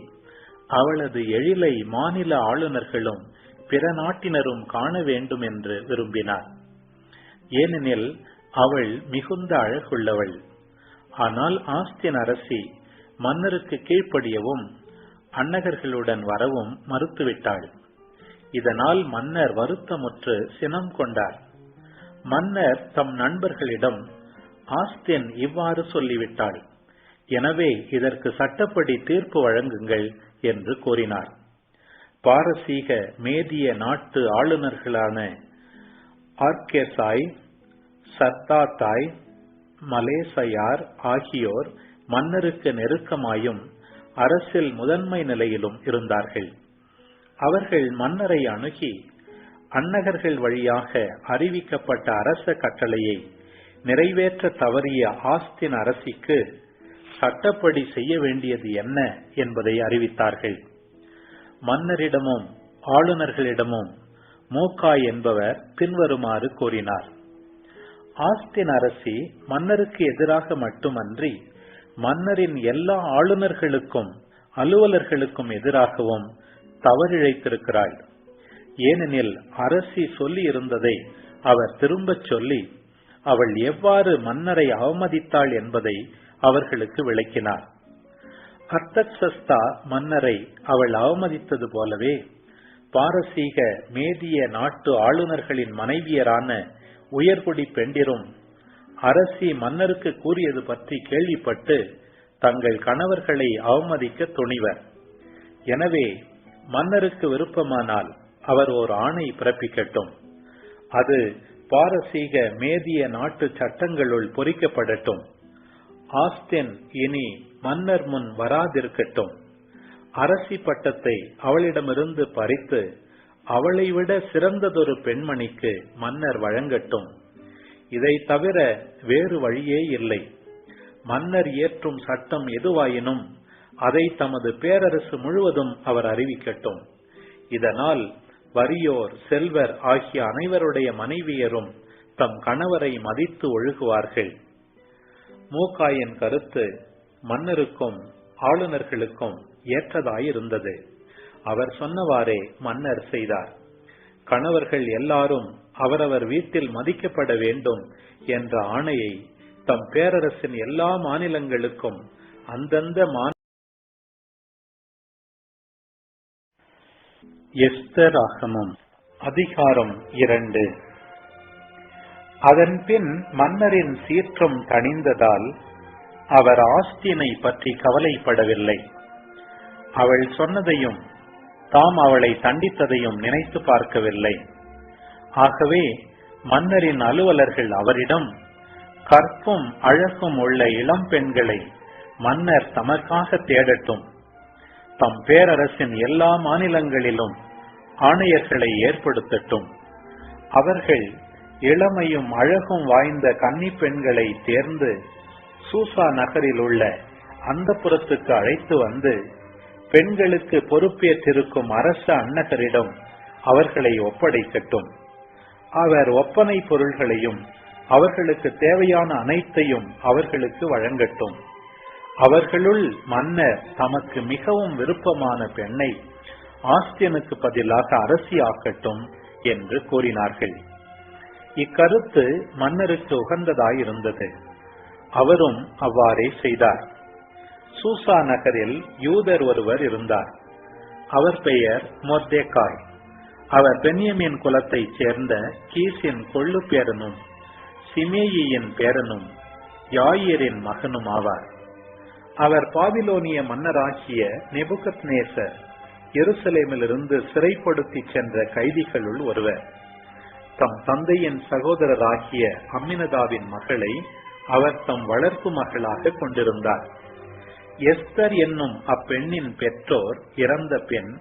அவளது எழிலை மாநில ஆளுநர்களும் பிற நாட்டினரும் காண வேண்டும் என்று விரும்பினார். ஏனெனில் அவள் மிகுந்த அழகுள்ளவள். ஆனால் ஆஸ்தின் அரசி மன்னருக்கு கீழ்ப்படியவும் அன்னகர்களுடன் வரவும் மறுத்துவிட்டாள். இதனால் மன்னர் வருத்தமுற்று சினம் கொண்டார். மன்னர் தம் நண்பர்களிடம் ஆஸ்தின் இவ்வாறு சொல்லிவிட்டாள், எனவே இதற்கு சட்டப்படி தீர்ப்பு வழங்குங்கள் என்று கூறினார். பாரசீக மேதிய நாட்டு ஆளுநர்களான ஆர்கேசாய், சர்தாத்தாய், மலேசையார் ஆகியோர் மன்னருக்கு நெருக்கமாயும் அரசில் முதன்மை நிலையிலும் இருந்தார்கள். அவர்கள் மன்னரை அணுகி அன்னகர்கள் வழியாக அறிவிக்கப்பட்ட அரச கட்டளையை நிறைவேற்ற தவறிய ஆஸ்தின் அரசிக்கு சட்டப்படி செய்ய வேண்டியது என்ன என்பதை அறிவித்தார்கள். மன்னரிடமும் ஆளுநர்களிடமும் மூக்காய் என்பவர் பின்வருமாறு கூறினார்: ஆஸ்தின் அரசி மன்னருக்கு எதிராக மட்டுமன்றி மன்னரின் எல்லா ஆளுநர்களுக்கும் அலுவலர்களுக்கும் எதிராகவும் தவறிழைத்திருக்கிறாள். ஏனெனில் அரசி சொல்லி இருந்ததை அவர் திரும்பச் சொல்லி அவள் எவ்வாறு மன்னரை அவமதித்தாள் என்பதை அவர்களுக்கு விளக்கினார். அர்தக்சஸ்தா மன்னரை அவள் அவமதித்தது போலவே பாரசீக மேதிய நாட்டு ஆளுநர்களின் மனைவியரான உயர்குடி பெண்டிரும் அரசி மன்னருக்கு கூறியது பற்றி கேள்விப்பட்டு தங்கள் கணவர்களை அவமதிக்க துணிவர். எனவே மன்னருக்கு விருப்பமானால் அவர் ஓர் ஆணை பிறப்பிக்கட்டும். அது பாரசீக மேதிய நாட்டு சட்டங்களுள் பொறிக்கப்படட்டும். ஆஸ்தின் இனி மன்னர் முன் வராதிருக்கட்டும். அரசி பட்டத்தை அவளிடமிருந்து பறித்து அவளை விட சிறந்ததொரு பெண்மணிக்கு மன்னர் வழங்கட்டும். இதை தவிர வேறு வழியே இல்லை. மன்னர் இயற்றும் சட்டம் எதுவாயினும் அதை தமது பேரரசு முழுவதும் அவர் அறிவிக்கட்டும். இதனால் வறியோர், செல்வர் ஆகிய அனைவருடைய மனைவியரும் தம் கணவரை மதித்து ஒழுகுவார்கள். மூகாயின் கருத்து மன்னருக்கும் ஆளுநர்களுக்கும் ஏற்றதாயிருந்தது. அவர் சொன்னவாறே மன்னர் செய்தார். கணவர்கள் எல்லாரும் அவரவர் வீட்டில் மதிக்கப்பட வேண்டும் என்ற ஆணையை தம் பேரரசின் எல்லா மாநிலங்களுக்கும் அந்தந்த எஸ்தராகமம் அதிகாரம் 2. அதன்பின் மன்னரின் சீற்றம் தணிந்ததால் அவர் ஆஸ்தினை பற்றி கவலைப்படவில்லை. அவள் சொன்னதையும் தாம் அவளை தண்டித்ததையும் நினைத்து பார்க்கவில்லை. ஆகவே மன்னரின் அலுவலர்கள் அவரிடம், கற்பும் அழகும் உள்ள இளம் பெண்களை மன்னர் தமக்காக தேடட்டும். தம் பேரரசின் எல்லா மாநிலங்களிலும் ஆணையர்களை ஏற்படுத்தட்டும். அவர்கள் இளமையும் அழகும் வாய்ந்த கன்னி பெண்களை தேர்ந்து சூசா நகரில் உள்ள அந்தப்புறத்துக்கு அழைத்து வந்து பெண்களுக்கு பொறுப்பேற்றிருக்கும் அரச அன்னகரிடம் அவர்களை ஒப்படைக்கட்டும். அவர் ஒப்பனை பொருள்களையும் அவர்களுக்கு தேவையான அனைத்தையும் அவர்களுக்கு வழங்கட்டும். அவர்களுள் மன்னர் தமக்கு மிகவும் விருப்பமான பெண்ணை ஆஸ்தியனுக்கு பதிலாக அரசியாக்கட்டும் என்று கூறினார்கள். இக்கருத்து மன்னருக்கு உகந்ததாயிருந்தது. அவரும் அவ்வாறே செய்தார். சூசா நகரில் யூதர் ஒருவர் இருந்தார். அவர் பெயர் மொர்தெகாய். அவர் பென்யமீன் குலத்தைச் சேர்ந்த கீசின் கொள்ளு பேரனும் சிமேயின் பேரனும் யாயிரின் மகனும் ஆவார். அவர் பாபிலோனிய மன்னராகிய நெபுகத்நேசர் எருசலேமிலிருந்து சிறைப்படுத்தி சென்ற கைதிகளுள் ஒருவர். தம் தந்தையின் சகோதரராகிய அம்மினதாவின் மகளை அவர் தம் வளர்ப்பு மகளாக கொண்டிருந்தார். எஸ்தர் என்னும் அப்பெண்ணின் பெற்றோர் இறந்த பின்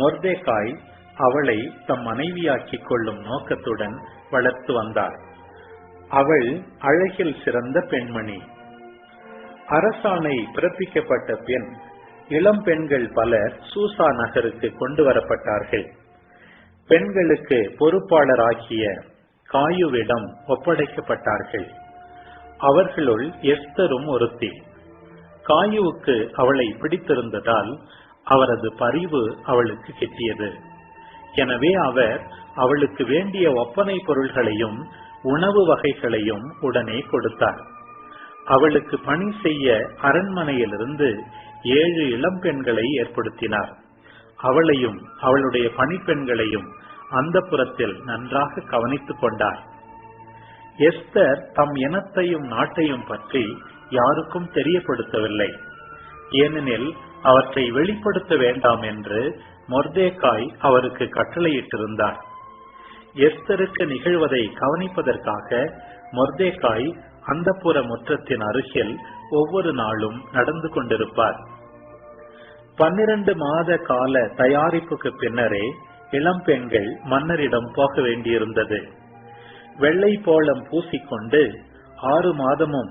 மொர்தெகாய் அவளை தம் மனைவியாக்கிக் கொள்ளும் நோக்கத்துடன் வளர்த்து வந்தார். அவள் அழகில் சிறந்த பெண்மணி. அரசாணை பிறப்பிக்கப்பட்ட பின் இளம் பெண்கள் பலர் சூசா நகருக்கு கொண்டு வரப்பட்டார்கள். பெண்களுக்கு பொறுப்பாளராகிய காயுவிடம் ஒப்படைக்கப்பட்டார்கள். அவர்களுள் எஸ்தரும் ஒருத்தி. காயுவுக்கு அவளை பிடித்திருந்ததால் அவரது பரிவு அவளுக்கு கிட்டியது. எனவே அவர் அவளுக்கு வேண்டிய ஒப்பனை பொருள்களையும் உணவு வகைகளையும் உடனே கொடுத்தார். அவளுக்கு பணி செய்ய அரண்மனையிலிருந்து 7 இளம் பெண்களை ஏற்படுத்தினார். அவளையும் அவளுடைய பணிப்பெண்களையும் அந்தப்புறத்தில் நன்றாக கவனித்துக் கொண்டார். எஸ்தர் தம் இனத்தையும் நாட்டையும் பற்றி யாருக்கும் தெரியப்படுத்தவில்லை. ஏனெனில் அவற்றை வெளிப்படுத்த வேண்டாம் என்று மொர்தெகாய் அவருக்கு கட்டளையிட்டிருந்தார். எஸ்தருக்கு நிகழ்வதை கவனிப்பதற்காக மொர்தெகாய் அந்தப்புற முற்றத்தின் அருகில் ஒவ்வொரு நாளும் நடந்து கொண்டிருப்பார். 12 மாத கால தயாரிப்புக்கு பின்னரே இளம் பெண்கள் மன்னரிடம் போக வேண்டியிருந்தது. வெள்ளை போளம் பூசிக்கொண்டு 6 மாதமும்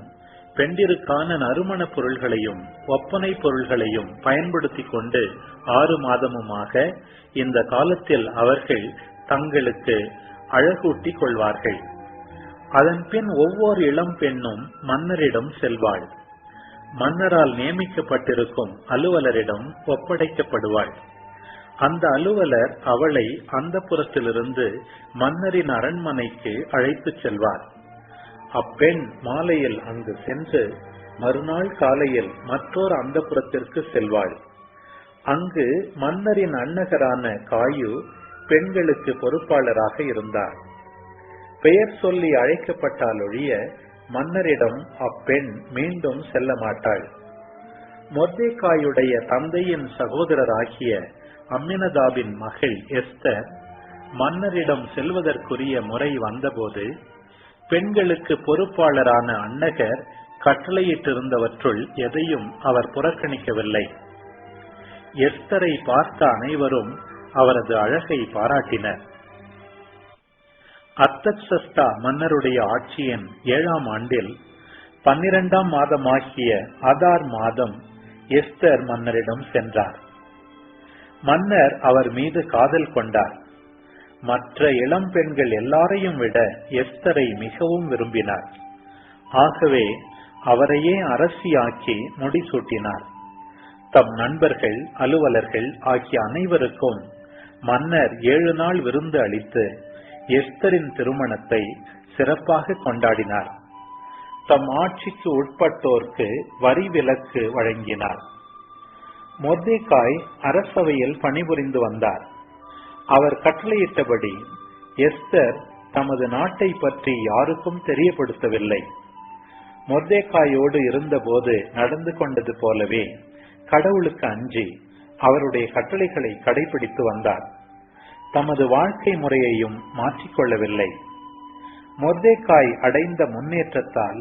பெண்டிருக்கான நறுமண பொருள்களையும் ஒப்பனை பொருள்களையும் பயன்படுத்தி கொண்டு 6 மாதமுமாக இந்த காலத்தில் அவர்கள் தங்களுக்கு அழகூட்டிக் கொள்வார்கள். அதன் பின் ஒவ்வொரு இளம் பெண்ணும் மன்னரிடம் செல்வாள். மன்னரால் நியமிக்கப்பட்டிருக்கும் அலுவலரிடம் ஒப்படைக்கப்படுவாள். அந்த அலுவலர் அவளை அந்தப்புறத்திலிருந்து மன்னரின் அரண்மனைக்கு அழைத்துச் செல்வார். அப்பெண் மாலையில் அங்கு சென்று மறுநாள் காலையில் மற்றொரு அந்தப்புறத்திற்கு செல்வாள். அங்கு மன்னரின் அன்னகரான காயு பெண்களுக்கு பொறுப்பாளராக இருந்தார். பெயர் சொல்லி அழைக்கப்பட்டால் ஒழிய மன்னரிடம் அப்பெண் மீண்டும் செல்ல மாட்டாள். மொர்தெகாயுடைய தந்தையின் சகோதரராகிய அம்மினதாபின் மகள் எஸ்தர் மன்னரிடம் செல்வதற்குரிய முறை வந்தபோது பெண்களுக்கு பொறுப்பாளரான அன்னகர் கட்டளையிட்டிருந்தவற்றுள் எதையும் அவர் புறக்கணிக்கவில்லை. எஸ்தரை பார்த்த அனைவரும் அவரது அழகை பாராட்டினர். அர்தக்சஸ்தா மன்னருடைய ஆட்சியின் 7ஆம் ஆண்டில் 12ஆம் மாதமாகிய அதார் மாதம் எஸ்தர் மன்னரிடம் சென்றார். மன்னர் அவர் மீது காதல் கொண்டார். மற்ற இளம் பெண்கள் எல்லாரையும் விட எஸ்தரை மிகவும் விரும்பினார். ஆகவே அவரையே அரசியாக்கி முடிசூட்டினார். தம் நண்பர்கள், அலுவலர்கள் ஆகிய அனைவருக்கும் மன்னர் 7 நாள் விருந்து அளித்து எஸ்தரின் திருமணத்தை சிறப்பாக கொண்டாடினார். தம் ஆட்சிக்கு உட்பட்டோர்க்கு வரி விலக்கு வழங்கினார். மொர்தெகாய் அரசவையில் பணிபுரிந்து வந்தார். அவர் கட்டளையிட்டபடி எஸ்தர் தமது நாட்டை பற்றி யாருக்கும் தெரியப்படுத்தவில்லை. மொர்தெகாயோடு இருந்தபோது நடந்து கொண்டது போலவே கடவுளுக்கு அஞ்சி அவருடைய கட்டளைகளை கடைபிடித்து வந்தார். தமது வாழ்க்கை முறையையும் மாற்றிக்கொள்ளவில்லை. மொர்தெகாய் அடைந்த முன்னேற்றத்தால்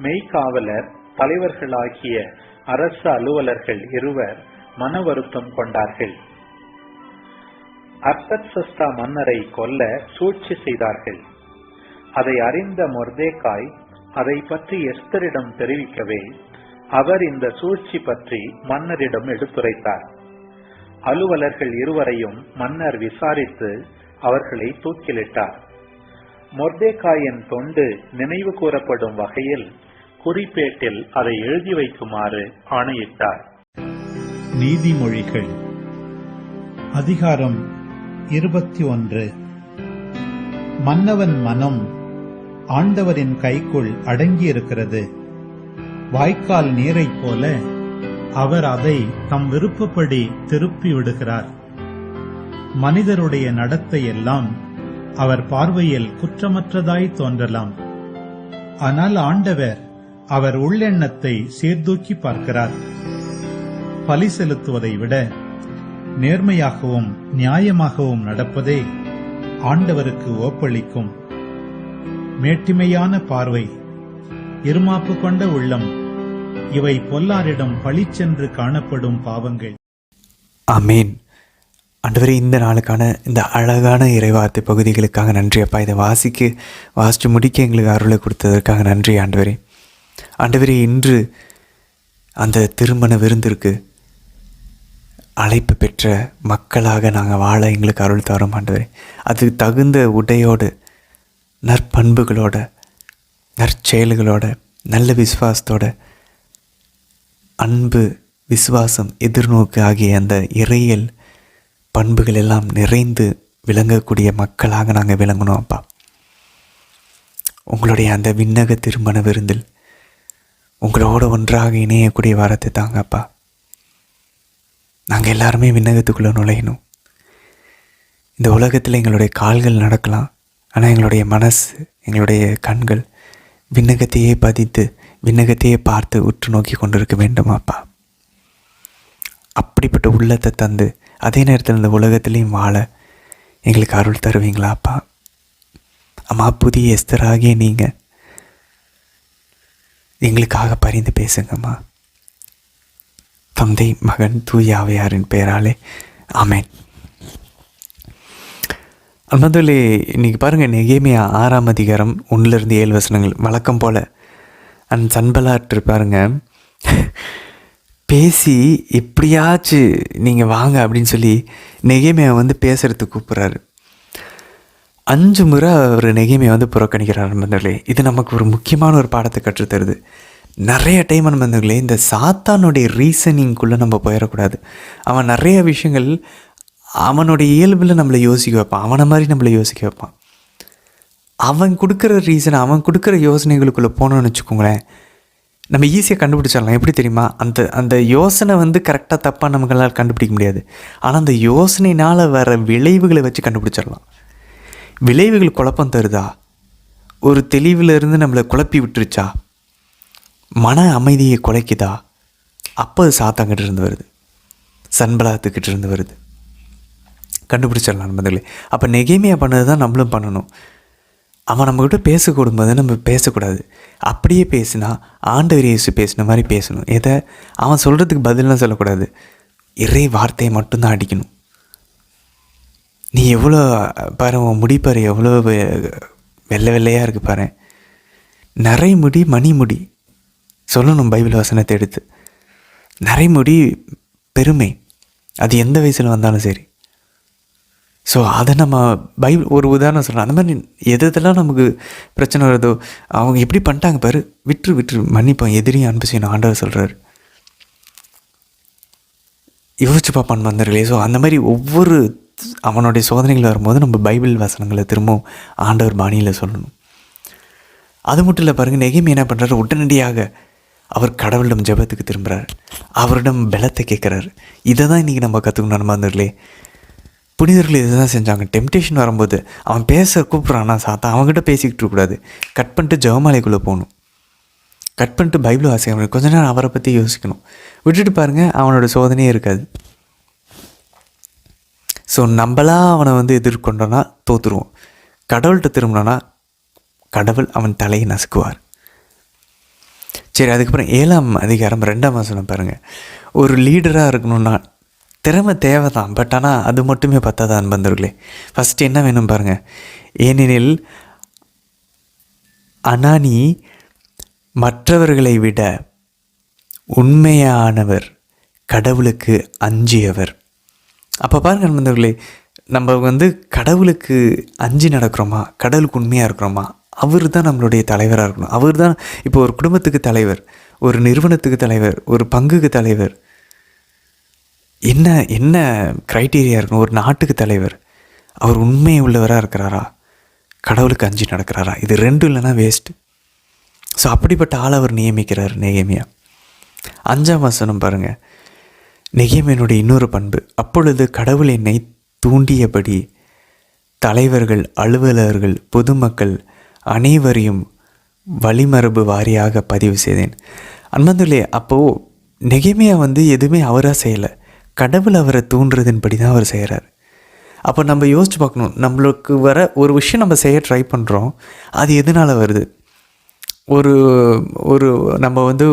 மெய்காவலர், தலைவர்களாகிய அரசு அலுவலர்கள் இருவர் மன வருத்தம் கொண்டார்கள். அர்தக்சஸ்தா மன்னரை கொல்ல சூழ்ச்சி செய்தார்கள். அதை அறிந்த மொர்தெகாய் அதை பற்றி எஸ்தரிடம் தெரிவிக்கவே அவர் இந்த சூழ்ச்சி பற்றி மன்னரிடம் எடுத்துரைத்தார். அலுவலர்கள் இருவரையும் மன்னர் விசாரித்து அவர்களை தூக்கிலிட்டார். மொர்தெகாயின் தொண்டு நினைவு கூறப்படும் வகையில் குறிப்பேட்டில் அதை எழுதி வைக்குமாறு ஆணையிட்டார். நீதிமொழிகள் அதிகாரம் 21. மன்னவன் மனம் ஆண்டவரின் கைக்குள் அடங்கியிருக்கிறது. வாய்க்கால் நீரைப் போல அவர் அதை தம் விருப்பப்படி திருப்பி விடுகிறார். மனிதருடைய நடத்தை எல்லாம் அவர் பார்வையில் குற்றமற்றதாய் தோன்றலாம். ஆனால் ஆண்டவர் அவர் உள்ளெண்ணத்தை சீர்தூக்கி பார்க்கிறார். பலி செலுத்துவதை விட நேர்மையாகவும் நியாயமாகவும் நடப்பதே ஆண்டவருக்கு ஓப்பளிக்கும். மேட்டிமையான பார்வை, இருமாப்பு கொண்ட உள்ளம், இவை பொல்லாரிடம் பழிச்சென்று காணப்படும் பாவங்கள். ஆமேன். ஆண்டவரே, இந்த நாளுக்கான இந்த அழகான இறைவார்த்தை பகுதிகளுக்காக நன்றி அப்பா. இதை வாசித்து முடிக்க எங்களுக்கு அருளை கொடுத்ததற்காக நன்றி ஆண்டவரே. ஆண்டவரே, இன்று அந்த திருமண விருந்திற்கு அழைப்பு பெற்ற மக்களாக நாங்கள் வாழ எங்களுக்கு அருள் தரோம் ஆண்டவரே. அதுக்கு தகுந்த உடையோடு, நற்பண்புகளோட, நற்செயல்களோட, நல்ல விசுவாசத்தோட, அன்பு, விசுவாசம், எதிர்நோக்கு ஆகிய அந்த இறையியல் பண்புகள் எல்லாம் நிறைந்து விளங்கக்கூடிய மக்களாக நாங்கள் விளங்கணும் அப்பா. உங்களுடைய அந்த விண்ணக திருமண விருந்தில் உங்களோட ஒன்றாக இணையக்கூடிய வாரத்தை தாங்க அப்பா. நாங்கள் எல்லாருமே விண்ணகத்துக்குள்ளே நுழையணும். இந்த உலகத்தில் எங்களுடைய கால்கள் நடக்கலாம், ஆனால் எங்களுடைய மனசு, எங்களுடைய கண்கள் விண்ணகத்தையே பதித்து விண்ணகத்தையே பார்த்து உற்று நோக்கி கொண்டிருக்க வேண்டுமாப்பா. அப்படிப்பட்ட உள்ளத்தை தந்து அதே நேரத்தில் இந்த உலகத்திலையும் வாழ எங்களுக்கு அருள் தருவீங்களாப்பா. அம்மா, புதிய எஸ்தராகிய நீங்கள் எங்களுக்காக பரிந்து பேசுங்கம்மா. தந்தை, மகன், தூய ஆவியாரின் பெயராலே ஆமென். அன்பர்களே, இன்றைக்கி பாருங்கள், நெகேமியா 6ஆம் அதிகாரம் 1-7 வசனங்கள். வழக்கம் போல் சன்பலாற்று பாருங்கள், பேசி எப்படியாச்சும் நீங்கள் வாங்க அப்படின்னு சொல்லி நெகேமியா பேசுகிறதுக்கு கூப்பிட்றாரு. 5 முறை அவர் நெகேமியா புறக்கணிக்கிறார். நண்பர்களே, இது நமக்கு ஒரு முக்கியமான ஒரு பாடத்தை கற்றுத்தருது. நிறைய டைம் நண்பர்களே, இந்த சாத்தானுடைய ரீசனிங்குள்ளே நம்ம போயிடக்கூடாது. அவன் நிறைய விஷயங்கள் அவனுடைய இயல்பில் நம்மளை யோசிக்க வைப்பான். அவனை மாதிரி நம்மளை யோசிக்க வைப்பான். அவன் கொடுக்குற ரீசன், அவன் கொடுக்குற யோசனைகளுக்குள்ளே போனோன்னு வச்சுக்கோங்களேன், நம்ம ஈஸியாக கண்டுபிடிச்சிடலாம். எப்படி தெரியுமா? அந்த அந்த யோசனை வந்து கரெக்டாக தப்பாக நமக்கெல்லாம் கண்டுபிடிக்க முடியாது. ஆனால் அந்த யோசனையினால் வர விளைவுகளை வச்சு கண்டுபிடிச்சிடலாம். விளைவுகள் குழப்பம் தருதா, ஒரு தெளிவில் இருந்து நம்மளை குழப்பி விட்டுருச்சா, மன அமைதியை குலைக்குதா, அப்போ அது சாத்தாங்கிட்ட இருந்து வருது, சன்பலாத்துக்கிட்ட இருந்து வருது. கண்டுபிடிச்சிடலாம் நண்பர்களே. அப்போ நெகேமியா பண்ணது தான் நம்மளும் பண்ணணும். அவன் நம்மக்கிட்ட பேசக்கூடும்போது நம்ம பேசக்கூடாது. அப்படியே பேசினா ஆண்டவர் இயேசு பேசின மாதிரி பேசணும். எதை அவன் சொல்கிறதுக்கு பதிலாம் சொல்லக்கூடாது. இறை வார்த்தையை மட்டும்தான் அடிக்கணும். நீ எவ்வளோ பாரு, உன் முடி பாரு எவ்வளோ வெள்ளை வெள்ளையாக இருக்குது பாரு, நிறை முடி மணி முடி சொல்லணும். பைபிள் வசனத்தை எடுத்து நரைமுடி பெருமை, அது எந்த வயசில் வந்தாலும் சரி. ஸோ அதை நம்ம பைபிள் ஒரு உதாரணம் சொல்கிறோம். அந்த மாதிரி எதெல்லாம் நமக்கு பிரச்சனை வருதோ, அவங்க எப்படி பண்ணிட்டாங்க பாரு, விட்டு மன்னிப்போம், எதிரியும் அன்பு செய்யணும் ஆண்டவர் சொல்கிறார். யோசிச்சு பார்ப்பான் வந்தார்களே. ஸோ அந்த மாதிரி ஒவ்வொரு அவனுடைய சோதனைகள் வரும்போது நம்ம பைபிள் வசனங்களை திரும்பவும் ஆண்டவர் பாணியில் சொல்லணும். அது மட்டும் இல்லை பாருங்கள், நெகேமியா என்ன பண்ணுறாரு, உடனடியாக அவர் கடவுளிடம் ஜெபத்துக்கு திரும்புகிறார், அவரிடம் பலத்தை கேட்குறாரு. இதை தான் இன்றைக்கி நம்ம கற்றுக்கணும் நண்பர்களே. புனிதர்கள் இதை தான் செஞ்சாங்க. டெம்டேஷன் வரும்போது அவன் பேச கூப்பிட்றான்னா சாத்தா, அவங்ககிட்ட பேசிக்கிட்டு இருக்கக்கூடாது. கட் பண்ணிட்டு ஜெபமாலைக்குள்ளே போகணும், கட் பண்ணிட்டு பைபிள் வாசிக்கணும், கொஞ்ச நேரம் அவரை பற்றி யோசிக்கணும். விட்டுட்டு பாருங்கள், அவனோட சோதனையே இருக்காது. ஸோ நம்மளாக அவனை வந்து எதிர்கொண்டோன்னா தோற்றுருவோம். கடவுள்கிட்ட திரும்பினோன்னா கடவுள் அவன் தலையை நசுக்குவார். சரி, அதுக்கப்புறம் 7ஆம் அதிகாரம் 2ஆம் வசனம் பாருங்கள். ஒரு லீடராக இருக்கணும்னா திறமை தேவை தான், பட் ஆனால் அது மட்டுமே பத்தாத அன்பந்தர்களே. ஃபஸ்ட்டு என்ன வேணும் பாருங்கள். ஏனெனில் அனானி மற்றவர்களை விட உண்மையானவர், கடவுளுக்கு அஞ்சியவர். அப்போ பாருங்கள் நண்பர்களே, நம்ம வந்து கடவுளுக்கு அஞ்சு நடக்கிறோமா, கடவுளுக்கு உண்மையாக இருக்கிறோமா, அவர் தான் நம்மளுடைய தலைவராக இருக்கணும். அவர் தான் இப்போ ஒரு குடும்பத்துக்கு தலைவர், ஒரு நிறுவனத்துக்கு தலைவர், ஒரு பங்குக்கு தலைவர். என்ன என்ன க்ரைட்டீரியா இருக்கணும்? ஒரு நாட்டுக்கு தலைவர், அவர் உண்மை உள்ளவராக இருக்கிறாரா, கடவுளுக்கு அஞ்சு நடக்கிறாரா? இது ரெண்டும் இல்லைன்னா வேஸ்ட்டு. ஸோ அப்படிப்பட்ட ஆள் அவர் நியமிக்கிறார் நெகேமியா. 5ஆம் வசனம் பாருங்கள். நெகேமியனுடைய இன்னொரு பண்பு, அப்பொழுது கடவுள் என்னை தூண்டியபடி தலைவர்கள், அலுவலர்கள், பொதுமக்கள் அனைவரையும் வழிமரபு வாரியாக பதிவு செய்தேன். அன்பர்களே, அப்போது நெகேமியா வந்து எதுவுமே அவராக செய்யலை, கடவுள் அவரை தூண்டுறதின்படி தான் அவர் செய்கிறார். அப்போ நம்ம யோசிச்சு பார்க்கணும், நம்மளுக்கு வர ஒரு விஷயம் நம்ம செய்ய ட்ரை பண்ணுறோம், அது எதனால் வருது? ஒரு ஒரு நம்ம வந்து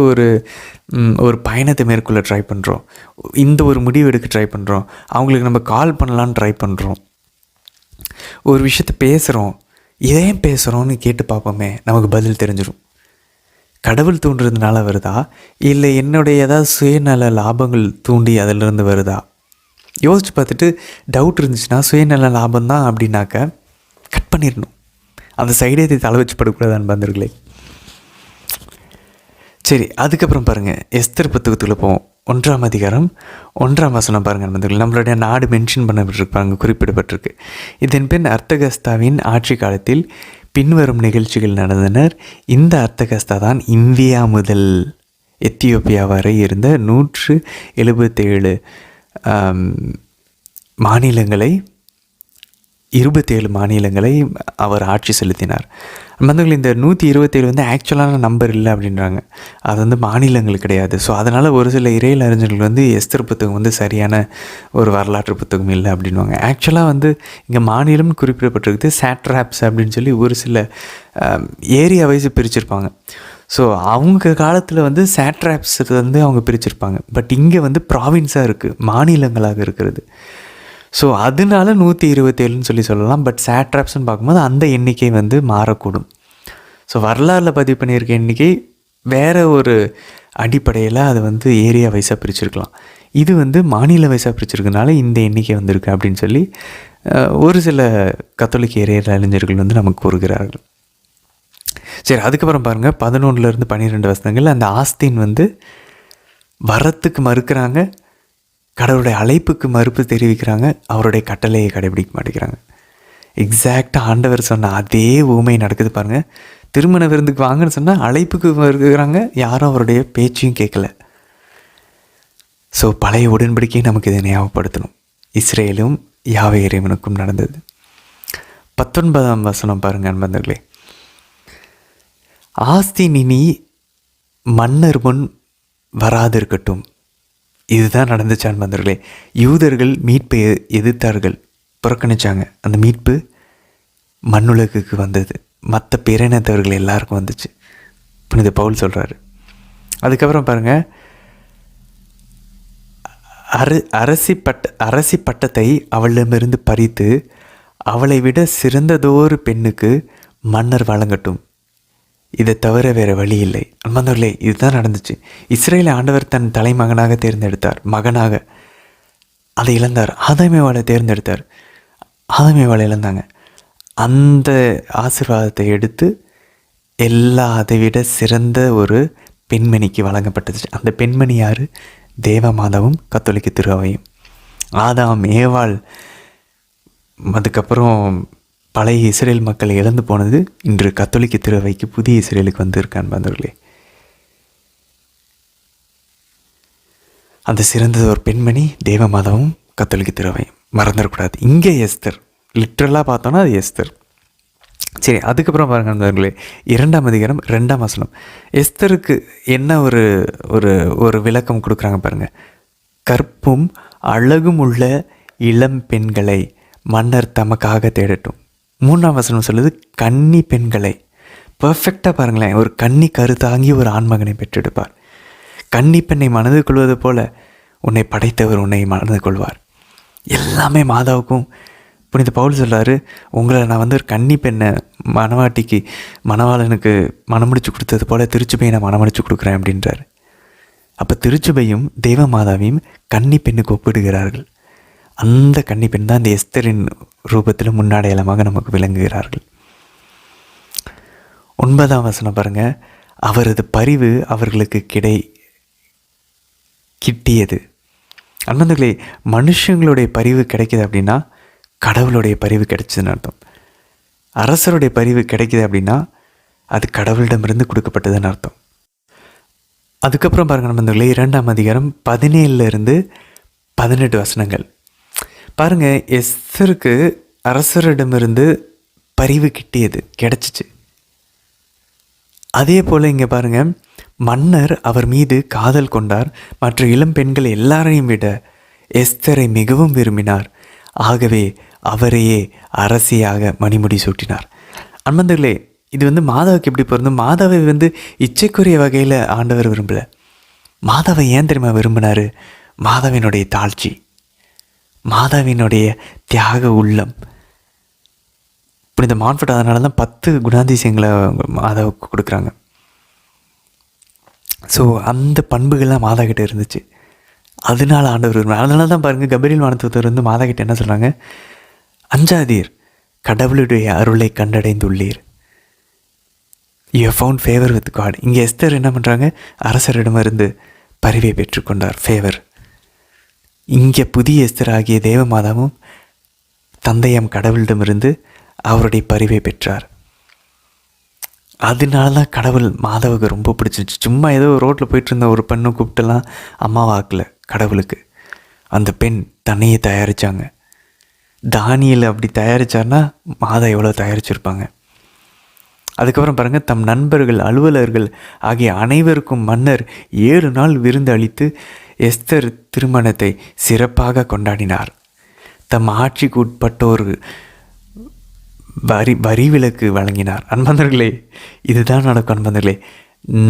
ஒரு பயணத்தை மேற்கொள்ள ட்ரை பண்ணுறோம், இந்த ஒரு முடிவு எடுக்க ட்ரை பண்ணுறோம், அவங்களுக்கு நம்ம கால் பண்ணலான்னு ட்ரை பண்ணுறோம், ஒரு விஷயத்தை பேசுகிறோம், ஏன் பேசுகிறோன்னு கேட்டு பார்ப்போமே, நமக்கு பதில் தெரிஞ்சிடும். கடவுள் தூண்டுறதுனால வருதா, இல்லை என்னுடைய ஏதாவது சுயநல லாபங்கள் தூண்டி அதிலிருந்து வருதா? யோசித்து பார்த்துட்டு டவுட் இருந்துச்சுன்னா சுயநல லாபம் தான் அப்படின்னாக்க கட் பண்ணிடணும். அந்த சைடே தலை வச்சு படக்கூடாது அன்பர்களே. சரி, அதுக்கப்புறம் பாருங்கள், எஸ்தர் புத்தகத்துக்குள்ளே போவோம். 1ஆம் அதிகாரம் 1ஆம் வசனம் பாருங்கள் நண்பர்களே. நம்மளுடைய நாடு மென்ஷன் பண்ணப்பட்டிருக்கு பாருங்கள், குறிப்பிடப்பட்டிருக்கு. இதன் பின் அர்த்தகஸ்தாவின் ஆட்சி காலத்தில் பின்வரும் நிகழ்ச்சிகள் நடந்தனர். இந்த அர்த்தகஸ்தா தான் இந்தியா முதல் எத்தியோப்பியா வரை இருந்த 177 மாநிலங்களை 27 மாநிலங்களை அவர் ஆட்சி செலுத்தினார். மற்றவர்கள் இந்த 127 வந்து ஆக்சுவலான நம்பர் இல்லை அப்படின்றாங்க, அது வந்து மாநிலங்கள் கிடையாது. ஸோ அதனால் ஒரு சில இறையியல் அறிஞர்கள் வந்து எஸ்தர் புத்தகம் வந்து சரியான ஒரு வரலாற்று புத்தகம் இல்லை அப்படின்வாங்க. ஆக்சுவலாக வந்து இங்கே மாநிலம்னு குறிப்பிடப்பட்டிருக்குது, சாட்ராப்ஸ் அப்படின்னு சொல்லி ஒரு சில ஏரியா வைஸ் பிரிச்சிருப்பாங்க. ஸோ அவங்க காலத்தில் வந்து சாட்ராப்ஸ் வந்து அவங்க பிரிச்சிருப்பாங்க, பட் இங்கே வந்து ப்ராவின்ஸாக இருக்குது, மாநிலங்களாக இருக்கிறது. ஸோ அதனால 127ன்னு சொல்லலாம். பட் சாட்ராப்ஸ்ன்னு பார்க்கும்போது அந்த எண்ணிக்கை வந்து மாறக்கூடும். ஸோ வரலாறில் பதிவு பண்ணியிருக்க எண்ணிக்கை வேறு ஒரு அடிப்படையில் அது வந்து ஏரியா வைஸாக பிரிச்சிருக்கலாம். இது வந்து மாநில வைஸாக பிரிச்சிருக்கனால இந்த எண்ணிக்கை வந்திருக்கு அப்படின்னு சொல்லி ஒரு சில கத்தோலிக்க ஏரியா அறிஞர்கள் வந்து நமக்கு கூறுகிறார்கள். சரி, அதுக்கப்புறம் பாருங்கள் 11லேருந்து 12 வசனங்கள். அந்த ஆஸ்தீன் வந்து வரத்துக்கு மறுக்கிறாங்க, கடவுளுடைய அழைப்புக்கு மறுப்பு தெரிவிக்கிறாங்க, அவருடைய கட்டளையை கடைபிடிக்க மாட்டேங்கிறாங்க. எக்ஸாக்டாக ஆண்டவர் சொன்ன அதே ஊமை நடக்குது பாருங்கள். திருமண விருந்துக்கு வாங்கன்னு சொன்னால் அழைப்புக்கு வருகிறாங்க, யாரும் அவருடைய பேச்சையும் கேட்கல. ஸோ பழைய உடன்படிக்கையை நமக்கு இதை ஞாபகப்படுத்தணும். இஸ்ரேலும் யாவே இறைவனுக்கும் நடந்தது. 19ஆம் வசனம் பாருங்கள் அன்பர்களே. ஆஸ்தின் இனி மன்னர் முன் வராதிருக்கட்டும். இதுதான் நடந்துச்சு அன்பர்களே. யூதர்கள் மீட்பை எதிர்த்தார்கள், புறக்கணிச்சாங்க. அந்த மீட்பு மண்ணுலகுக்கு வந்தது, மற்ற பிறனத்தவர்கள் எல்லாருக்கும் வந்துச்சு. புனித பவுல் சொல்கிறாரு. அதுக்கப்புறம் பாருங்கள், அரசி பட்டத்தை அவளிடமிருந்து பறித்து அவளை விட சிறந்ததோரு பெண்ணுக்கு மன்னர் வழங்கட்டும். இதை தவிர வேறு வழி இல்லை. அன்பர்களே, இதுதான் நடந்துச்சு. இஸ்ரேலை ஆண்டவர் தன் தலைமகனாக தேர்ந்தெடுத்தார், மகனாக. அதை இழந்தார். ஆதாமேவாளை தேர்ந்தெடுத்தார், ஆதாமேவாளை இழந்தாங்க. அந்த ஆசீர்வாதத்தை எடுத்து அதை விட சிறந்த ஒரு பெண்மணிக்கு வழங்கப்பட்டது. அந்த பெண்மணி யார்? தேவமாதாவும் கத்தோலிக்க திருவையும். ஆதாம் ஏவாள், அதுக்கப்புறம் பழைய இஸ்ரேல் மக்கள் இழந்து போனது இன்று கத்தோலிக்க திருவைக்கு புதிய இஸ்ரேலுக்கு வந்திருக்கான் பாந்தவர்களே. அந்த சிறந்தது ஒரு பெண்மணி தேவமாதாவும் கத்தோலிக்க திருவையும், மறந்துடக்கூடாது. இங்கே எஸ்தர், லிட்ரலாக பார்த்தோன்னா அது எஸ்தர். சரி, அதுக்கப்புறம் பாருங்க நண்பர்களே, 2ஆம் அதிகாரம் 2ஆம் வசனம். எஸ்தருக்கு என்ன ஒரு ஒரு ஒரு விளக்கம் கொடுக்குறாங்க பாருங்கள். கற்பும் அழகும் உள்ள இளம் பெண்களை மன்னர் தமக்காக தேடட்டும். 3ஆம் வசனம் சொல்லுது கன்னி பெண்களை. பர்ஃபெக்டாக பாருங்களேன், ஒரு கன்னி கருத்தாங்கி ஒரு ஆண்மகனை பெற்றெடுப்பார். கன்னி பெண்ணை மனது கொள்வது போல உன்னை படைத்தவர் உன்னை மனது கொள்வார். எல்லாமே மாதாவுக்கும். புனித பவுல் சொல்கிறாரு, உங்களை நான் ஒரு கன்னி பெண்ணை மணவாளனுக்கு மணமுடிச்சு கொடுத்தது போல் திருச்சுபையை நான் மணமுடிச்சு கொடுக்குறேன் அப்படின்றார். அப்போ திருச்சுபையும் தெய்வ மாதாவையும் கன்னி பெண்ணுக்கு ஒப்பிடுகிறார்கள். அந்த கன்னி பெண் தான் இந்த எஸ்தரின் ரூபத்தில் முன்னாடையாளமாக நமக்கு விளங்குகிறார்கள். 9ஆம் வசனம் பாருங்கள். அவரது பரிவு அவர்களுக்கு கிட்டியது. அன்பர்களே, மனுஷங்களுடைய பரிவு கிடைக்கிது அப்படின்னா கடவுளுடைய பரிவு கிடைச்சதுன்னு அர்த்தம். அரசருடைய பரிவு கிடைக்கிது அப்படின்னா அது கடவுளிடமிருந்து கொடுக்கப்பட்டதுன்னு அர்த்தம். அதுக்கப்புறம் பாருங்கள் நண்பர்களே, 2ஆம் அதிகாரம் 17 - 18 வசனங்கள் பாருங்கள். எஸ்தருக்கு அரசரிடமிருந்து பரிவு கிடைச்சிச்சு. அதே போல் இங்கே பாருங்கள், மன்னர் அவர் மீது காதல் கொண்டார். மற்ற இளம் பெண்கள் எல்லாரையும் விட எஸ்தரை மிகவும் விரும்பினார். ஆகவே அவரையே அரசியாக மணிமுடி சூட்டினார். அன்பர்களே, இது மாதாவுக்கு எப்படி பொருந்தும்? மாதாவை இச்சைக்குரிய வகையில் ஆண்டவர் விரும்பலை. மாதாவை ஏன் தெரியுமா விரும்பினார்? மாதாவினுடைய தாழ்ச்சி, மாதாவினுடைய தியாக உள்ளம். புனித மான்ஃபர்ட் அதனால தான் 10 குணாதிசயங்களை மாதாவுக்கு கொடுக்குறாங்க. ஸோ அந்த பண்புகள்லாம் மாதா கிட்டே இருந்துச்சு. அதனால ஆண்டவர் விரும்பினார். அதனால தான் பாருங்கள், கபிரியேல் வானதூதர் மாதா கிட்ட என்ன சொல்கிறாங்க? அஞ்சாதீர், கடவுளுடைய அருளை கண்டடைந்துள்ளீர். You have found favour with God. இங்கே எஸ்தர் என்ன பண்ணுறாங்க? அரசரிடமிருந்து பரிவை பெற்றுக்கொண்டார், ஃபேவர். இங்கே புதிய எஸ்தர் ஆகிய தேவமாதாவும் தந்தையம் கடவுளிடமிருந்து அவருடைய பரிவை பெற்றார். அதனால தான் கடவுள் மாதாவுக்கு ரொம்ப பிடிச்சிருச்சு. சும்மா ஏதோ ரோட்டில் போயிட்டு இருந்த ஒரு பெண்ணை கூப்பிட்டுலாம் அம்மாவாக்கல கடவுளுக்கு. அந்த பெண் தன்னையே தயாரித்தாங்க. தானியல் அப்படி தயாரித்தார்னா மாதா எவ்வளோ தயாரிச்சிருப்பாங்க. அதுக்கப்புறம் பாருங்கள், தம் நண்பர்கள் அலுவலர்கள் ஆகிய அனைவருக்கும் மன்னர் 7 நாள் விருந்து அளித்து எஸ்தர் திருமணத்தை சிறப்பாக கொண்டாடினார். தம் ஆட்சிக்கு உட்பட்டோர் வரி விலக்கு வழங்கினார். அன்பர்களே, இதுதான் நடக்கும் அன்பர்களே.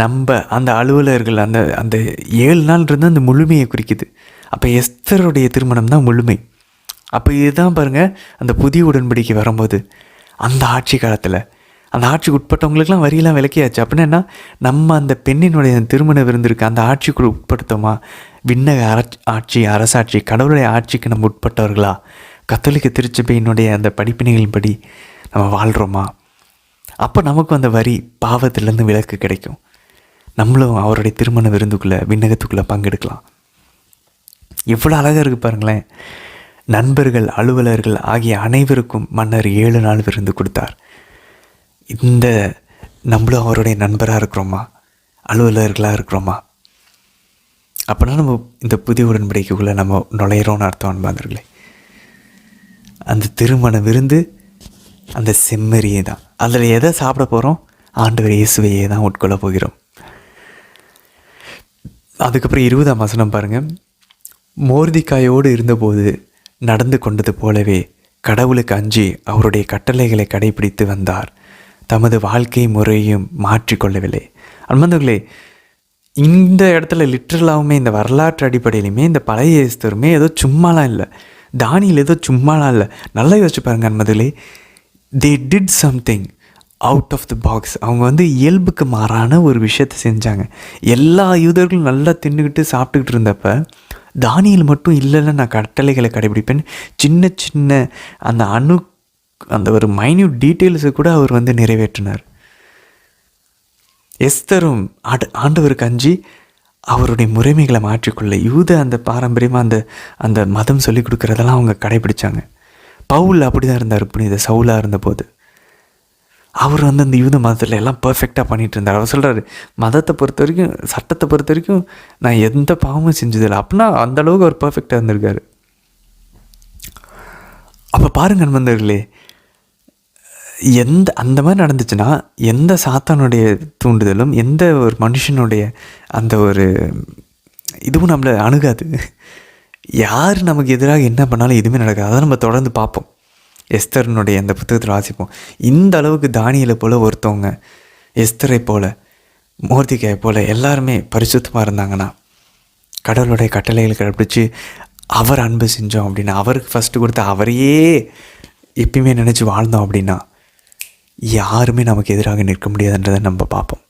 நம்ம அந்த அலுவலர்கள் அந்த 7 நாள் இருந்து அந்த முழுமையை குறிக்குது. அப்போ எஸ்தருடைய திருமணம் தான் முழுமை. அப்போ இதுதான் பாருங்கள், அந்த புதிய உடன்படிக்கை வரும்போது அந்த ஆட்சி காலத்தில் அந்த ஆட்சிக்கு உட்பட்டவங்களுக்கெல்லாம் வரியெல்லாம் விலக்கியாச்சு. அப்படின்னா என்ன? நம்ம அந்த பெண்ணினுடைய திருமண விருந்திருக்கு அந்த ஆட்சிக்குள் உட்படுத்தோமா? விண்ணக ஆட்சி, அரசாட்சி, கடவுளுடைய ஆட்சிக்கு நம்ம உட்பட்டவர்களா? கத்தோலிக்க திருச்சபையினுடைய அந்த படிப்பினைகளின்படி நம்ம வாழ்கிறோமா? அப்போ நமக்கும் அந்த வரி பாவத்திலேருந்து விலக்கு கிடைக்கும். நம்மளும் அவருடைய திருமண விருந்துக்குள்ளே விண்ணகத்துக்குள்ளே பங்கெடுக்கலாம். எவ்வளோ அழகாக இருக்குது பாருங்களேன். நண்பர்கள் அலுவலர்கள் ஆகிய அனைவருக்கும் மன்னர் 7 நாள் விருந்து கொடுத்தார். இந்த நம்மளும் அவருடைய நண்பராக இருக்கிறோமா, அலுவலர்களாக இருக்கிறோமா? அப்போனா நம்ம இந்த புதிய உடன்படிக்கைக்குள்ளே நம்ம நுழையிறோன்னு அர்த்தம் அன்பார்களே. அந்த திருமண விருந்து அந்த செம்மறியே தான். அதில் எதை சாப்பிட போகிறோம்? ஆண்டவர் இயேசுவையே தான் உட்கொள்ள போகிறோம். அதுக்கப்புறம் 20ஆம் வசனம் பாருங்கள். மோர்திகாயோடு இருந்தபோது நடந்து கொண்டது போலவே கடவுளுக்கு அஞ்சி அவருடைய கட்டளைகளை கடைபிடித்து வந்தார். தமது வாழ்க்கை முறையும் மாற்றிக்கொள்ளவில்லை. அன்பார்ந்தவர்களே, இந்த இடத்துல லிட்ரலாகவுமே இந்த வரலாற்று அடிப்படையிலுமே இந்த பழைய எஸ்தருமே ஏதோ சும்மாலாம் இல்லை, தானியேல் ஏதோ சும்மாலாம் இல்லை. நல்லா யோசிச்சு பாருங்க அன்பார்ந்தவர்களே. They did something out of the box. அவங்க இயல்புக்கு மாறான ஒரு விஷயத்தை செஞ்சாங்க. எல்லா யூதர்களும் நல்லா தின்னுக்கிட்டு சாப்பிட்டுக்கிட்டு இருந்தப்ப தானியேல் மட்டும் இல்லைன்னா நான் கட்டளைகளை கடைபிடிப்பேன், சின்ன சின்ன அந்த ஒரு மைன்யூட் டீட்டெயில்ஸை கூட அவர் நிறைவேற்றினார். எஸ்தரும் ஆண்டவருக்கு அஞ்சி அவருடைய முறைமைகளை மாற்றிக்கொள்ள யூத அந்த பாரம்பரியமாக அந்த மதம் சொல்லி கொடுக்குறதெல்லாம் அவங்க கடைபிடிச்சாங்க. பவுல் அப்படி தான் இருந்தார். புனித சவுலாக இருந்தபோது அவர் அந்த யூத மதத்தில் எல்லாம் பர்ஃபெக்டாக பண்ணிகிட்டு இருந்தார். அவர் சொல்கிறாரு, மதத்தை பொறுத்த வரைக்கும், சட்டத்தை பொறுத்த வரைக்கும் நான் எந்த பாவமும் செஞ்சதில்லை. அப்படின்னா அந்தளவுக்கு அவர் பர்ஃபெக்டாக இருந்திருக்காரு. அப்போ பாருங்க நண்பர்களே, அந்த மாதிரி நடந்துச்சுன்னா எந்த சாத்தானுடைய தூண்டுதலும் எந்த ஒரு மனுஷனுடைய அந்த ஒரு இதுவும் நம்மளை அணுகாது. யார் நமக்கு எதிராக என்ன பண்ணாலும் எதுவுமே நடக்காது. அதை நம்ம தொடர்ந்து பார்ப்போம். எஸ்தர்னுடைய அந்த புத்தகத்தில் வாசிப்போம். இந்த அளவுக்கு தானியேலை போல் ஒருத்தவங்க, எஸ்தரை போல், மோர்திகாயை போல் எல்லாருமே பரிசுத்தமாக இருந்தாங்கன்னா, கடவுளுடைய கட்டளைகளை கடைப்பிடிச்சு அவர் அன்பு செஞ்சோம் அப்படின்னா, அவருக்கு ஃபஸ்ட்டு கொடுத்த அவரையே எப்பயுமே நினச்சி வாழ்ந்தோம் அப்படின்னா யாருமே நமக்கு எதிராக நிற்க முடியாதுன்றதை நம்ம பார்ப்போம்.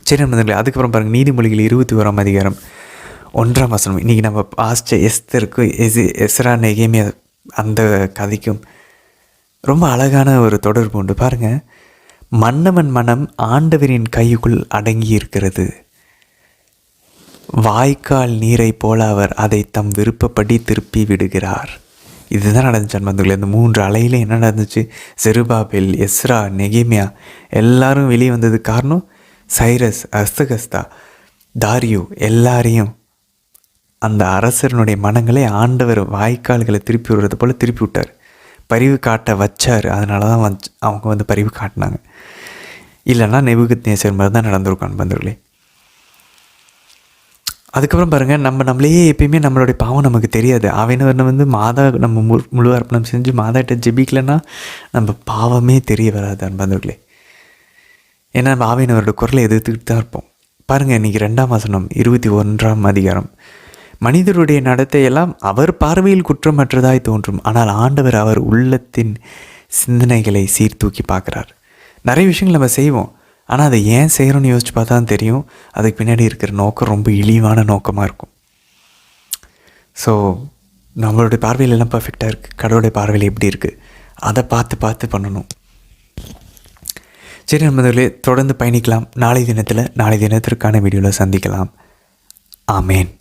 சரி நண்பர்களே, அதுக்கப்புறம் பாருங்கள், நீதிமொழிகள் 21ஆம் அதிகாரம் 1ஆம் வசனம். இன்றைக்கி நம்ம ஆஸ்ட எஸ்தருக்கும் எஸ்ரா நெகேமியா அந்த கதைக்கும் ரொம்ப அழகான ஒரு தொடர்பு உண்டு. பாருங்கள், மன்னவன் மனம் ஆண்டவரின் கைக்குள் அடங்கி இருக்கிறது. வாய்க்கால் நீரை போல அவர் அதை தம் விருப்பப்படி திருப்பி விடுகிறார். இதுதான் நடந்துச்சு அன்பர்களே. இந்த 3 அலையில என்ன நடந்துச்சு? செருபாபேல், எஸ்ரா, நெகேமியா எல்லாரும் வெளியே வந்ததுக்கு காரணம் சைரஸ், அஸ்தகஸ்தா, தாரியு எல்லாரையும் அந்த அரசனுடைய மனங்களை ஆண்டவர் வாய்க்கால்களை திருப்பி விடுறது போல் திருப்பி விட்டார். பரிவு காட்ட வச்சார். அதனால தான் அவங்க பரிவு காட்டினாங்க. இல்லைன்னா நெபுகத்நேசர் மாதிரி தான் நடந்திருக்கும் அன்பர்களே. அதுக்கப்புறம் பாருங்கள், நம்மளையே எப்பயுமே நம்மளுடைய பாவம் நமக்கு தெரியாது. அவனை மாதா நம்ம முழு அர்ப்பணம் செஞ்சு மாதாட்ட ஜெபிக்கலைன்னா நம்ம பாவமே தெரிய வராது அன்பர்களே. ஏன்னா நம்ம ஆவியானவரோட குரலை எதிர்த்துக்கிட்டு தான் இருப்போம். பாருங்கள், இன்றைக்கி 2ஆம் வசனம் 21ஆம் அதிகாரம். மனிதருடைய நடத்தையெல்லாம் அவர் பார்வையில் குற்றமற்றதாய் தோன்றும், ஆனால் ஆண்டவர் அவர் உள்ளத்தின் சிந்தனைகளை சீர்தூக்கி பார்க்குறார். நிறைய விஷயங்கள் நம்ம செய்வோம், ஆனால் அதை ஏன் செய்கிறோன்னு யோசிச்சு பார்த்தா தான் தெரியும். அதுக்கு பின்னாடி இருக்கிற நோக்கம் ரொம்ப இழிவான நோக்கமாக இருக்கும். ஸோ நம்மளுடைய பார்வையில் எல்லாம் பர்ஃபெக்டாக இருக்குது, கடவுளுடைய பார்வையில் எப்படி இருக்குது அதை பார்த்து பண்ணணும். சரி நண்பர்களே, தொடர்ந்து பயணிக்கலாம். நாளை தினத்திற்கான வீடியோவில் சந்திக்கலாம். ஆமேன்.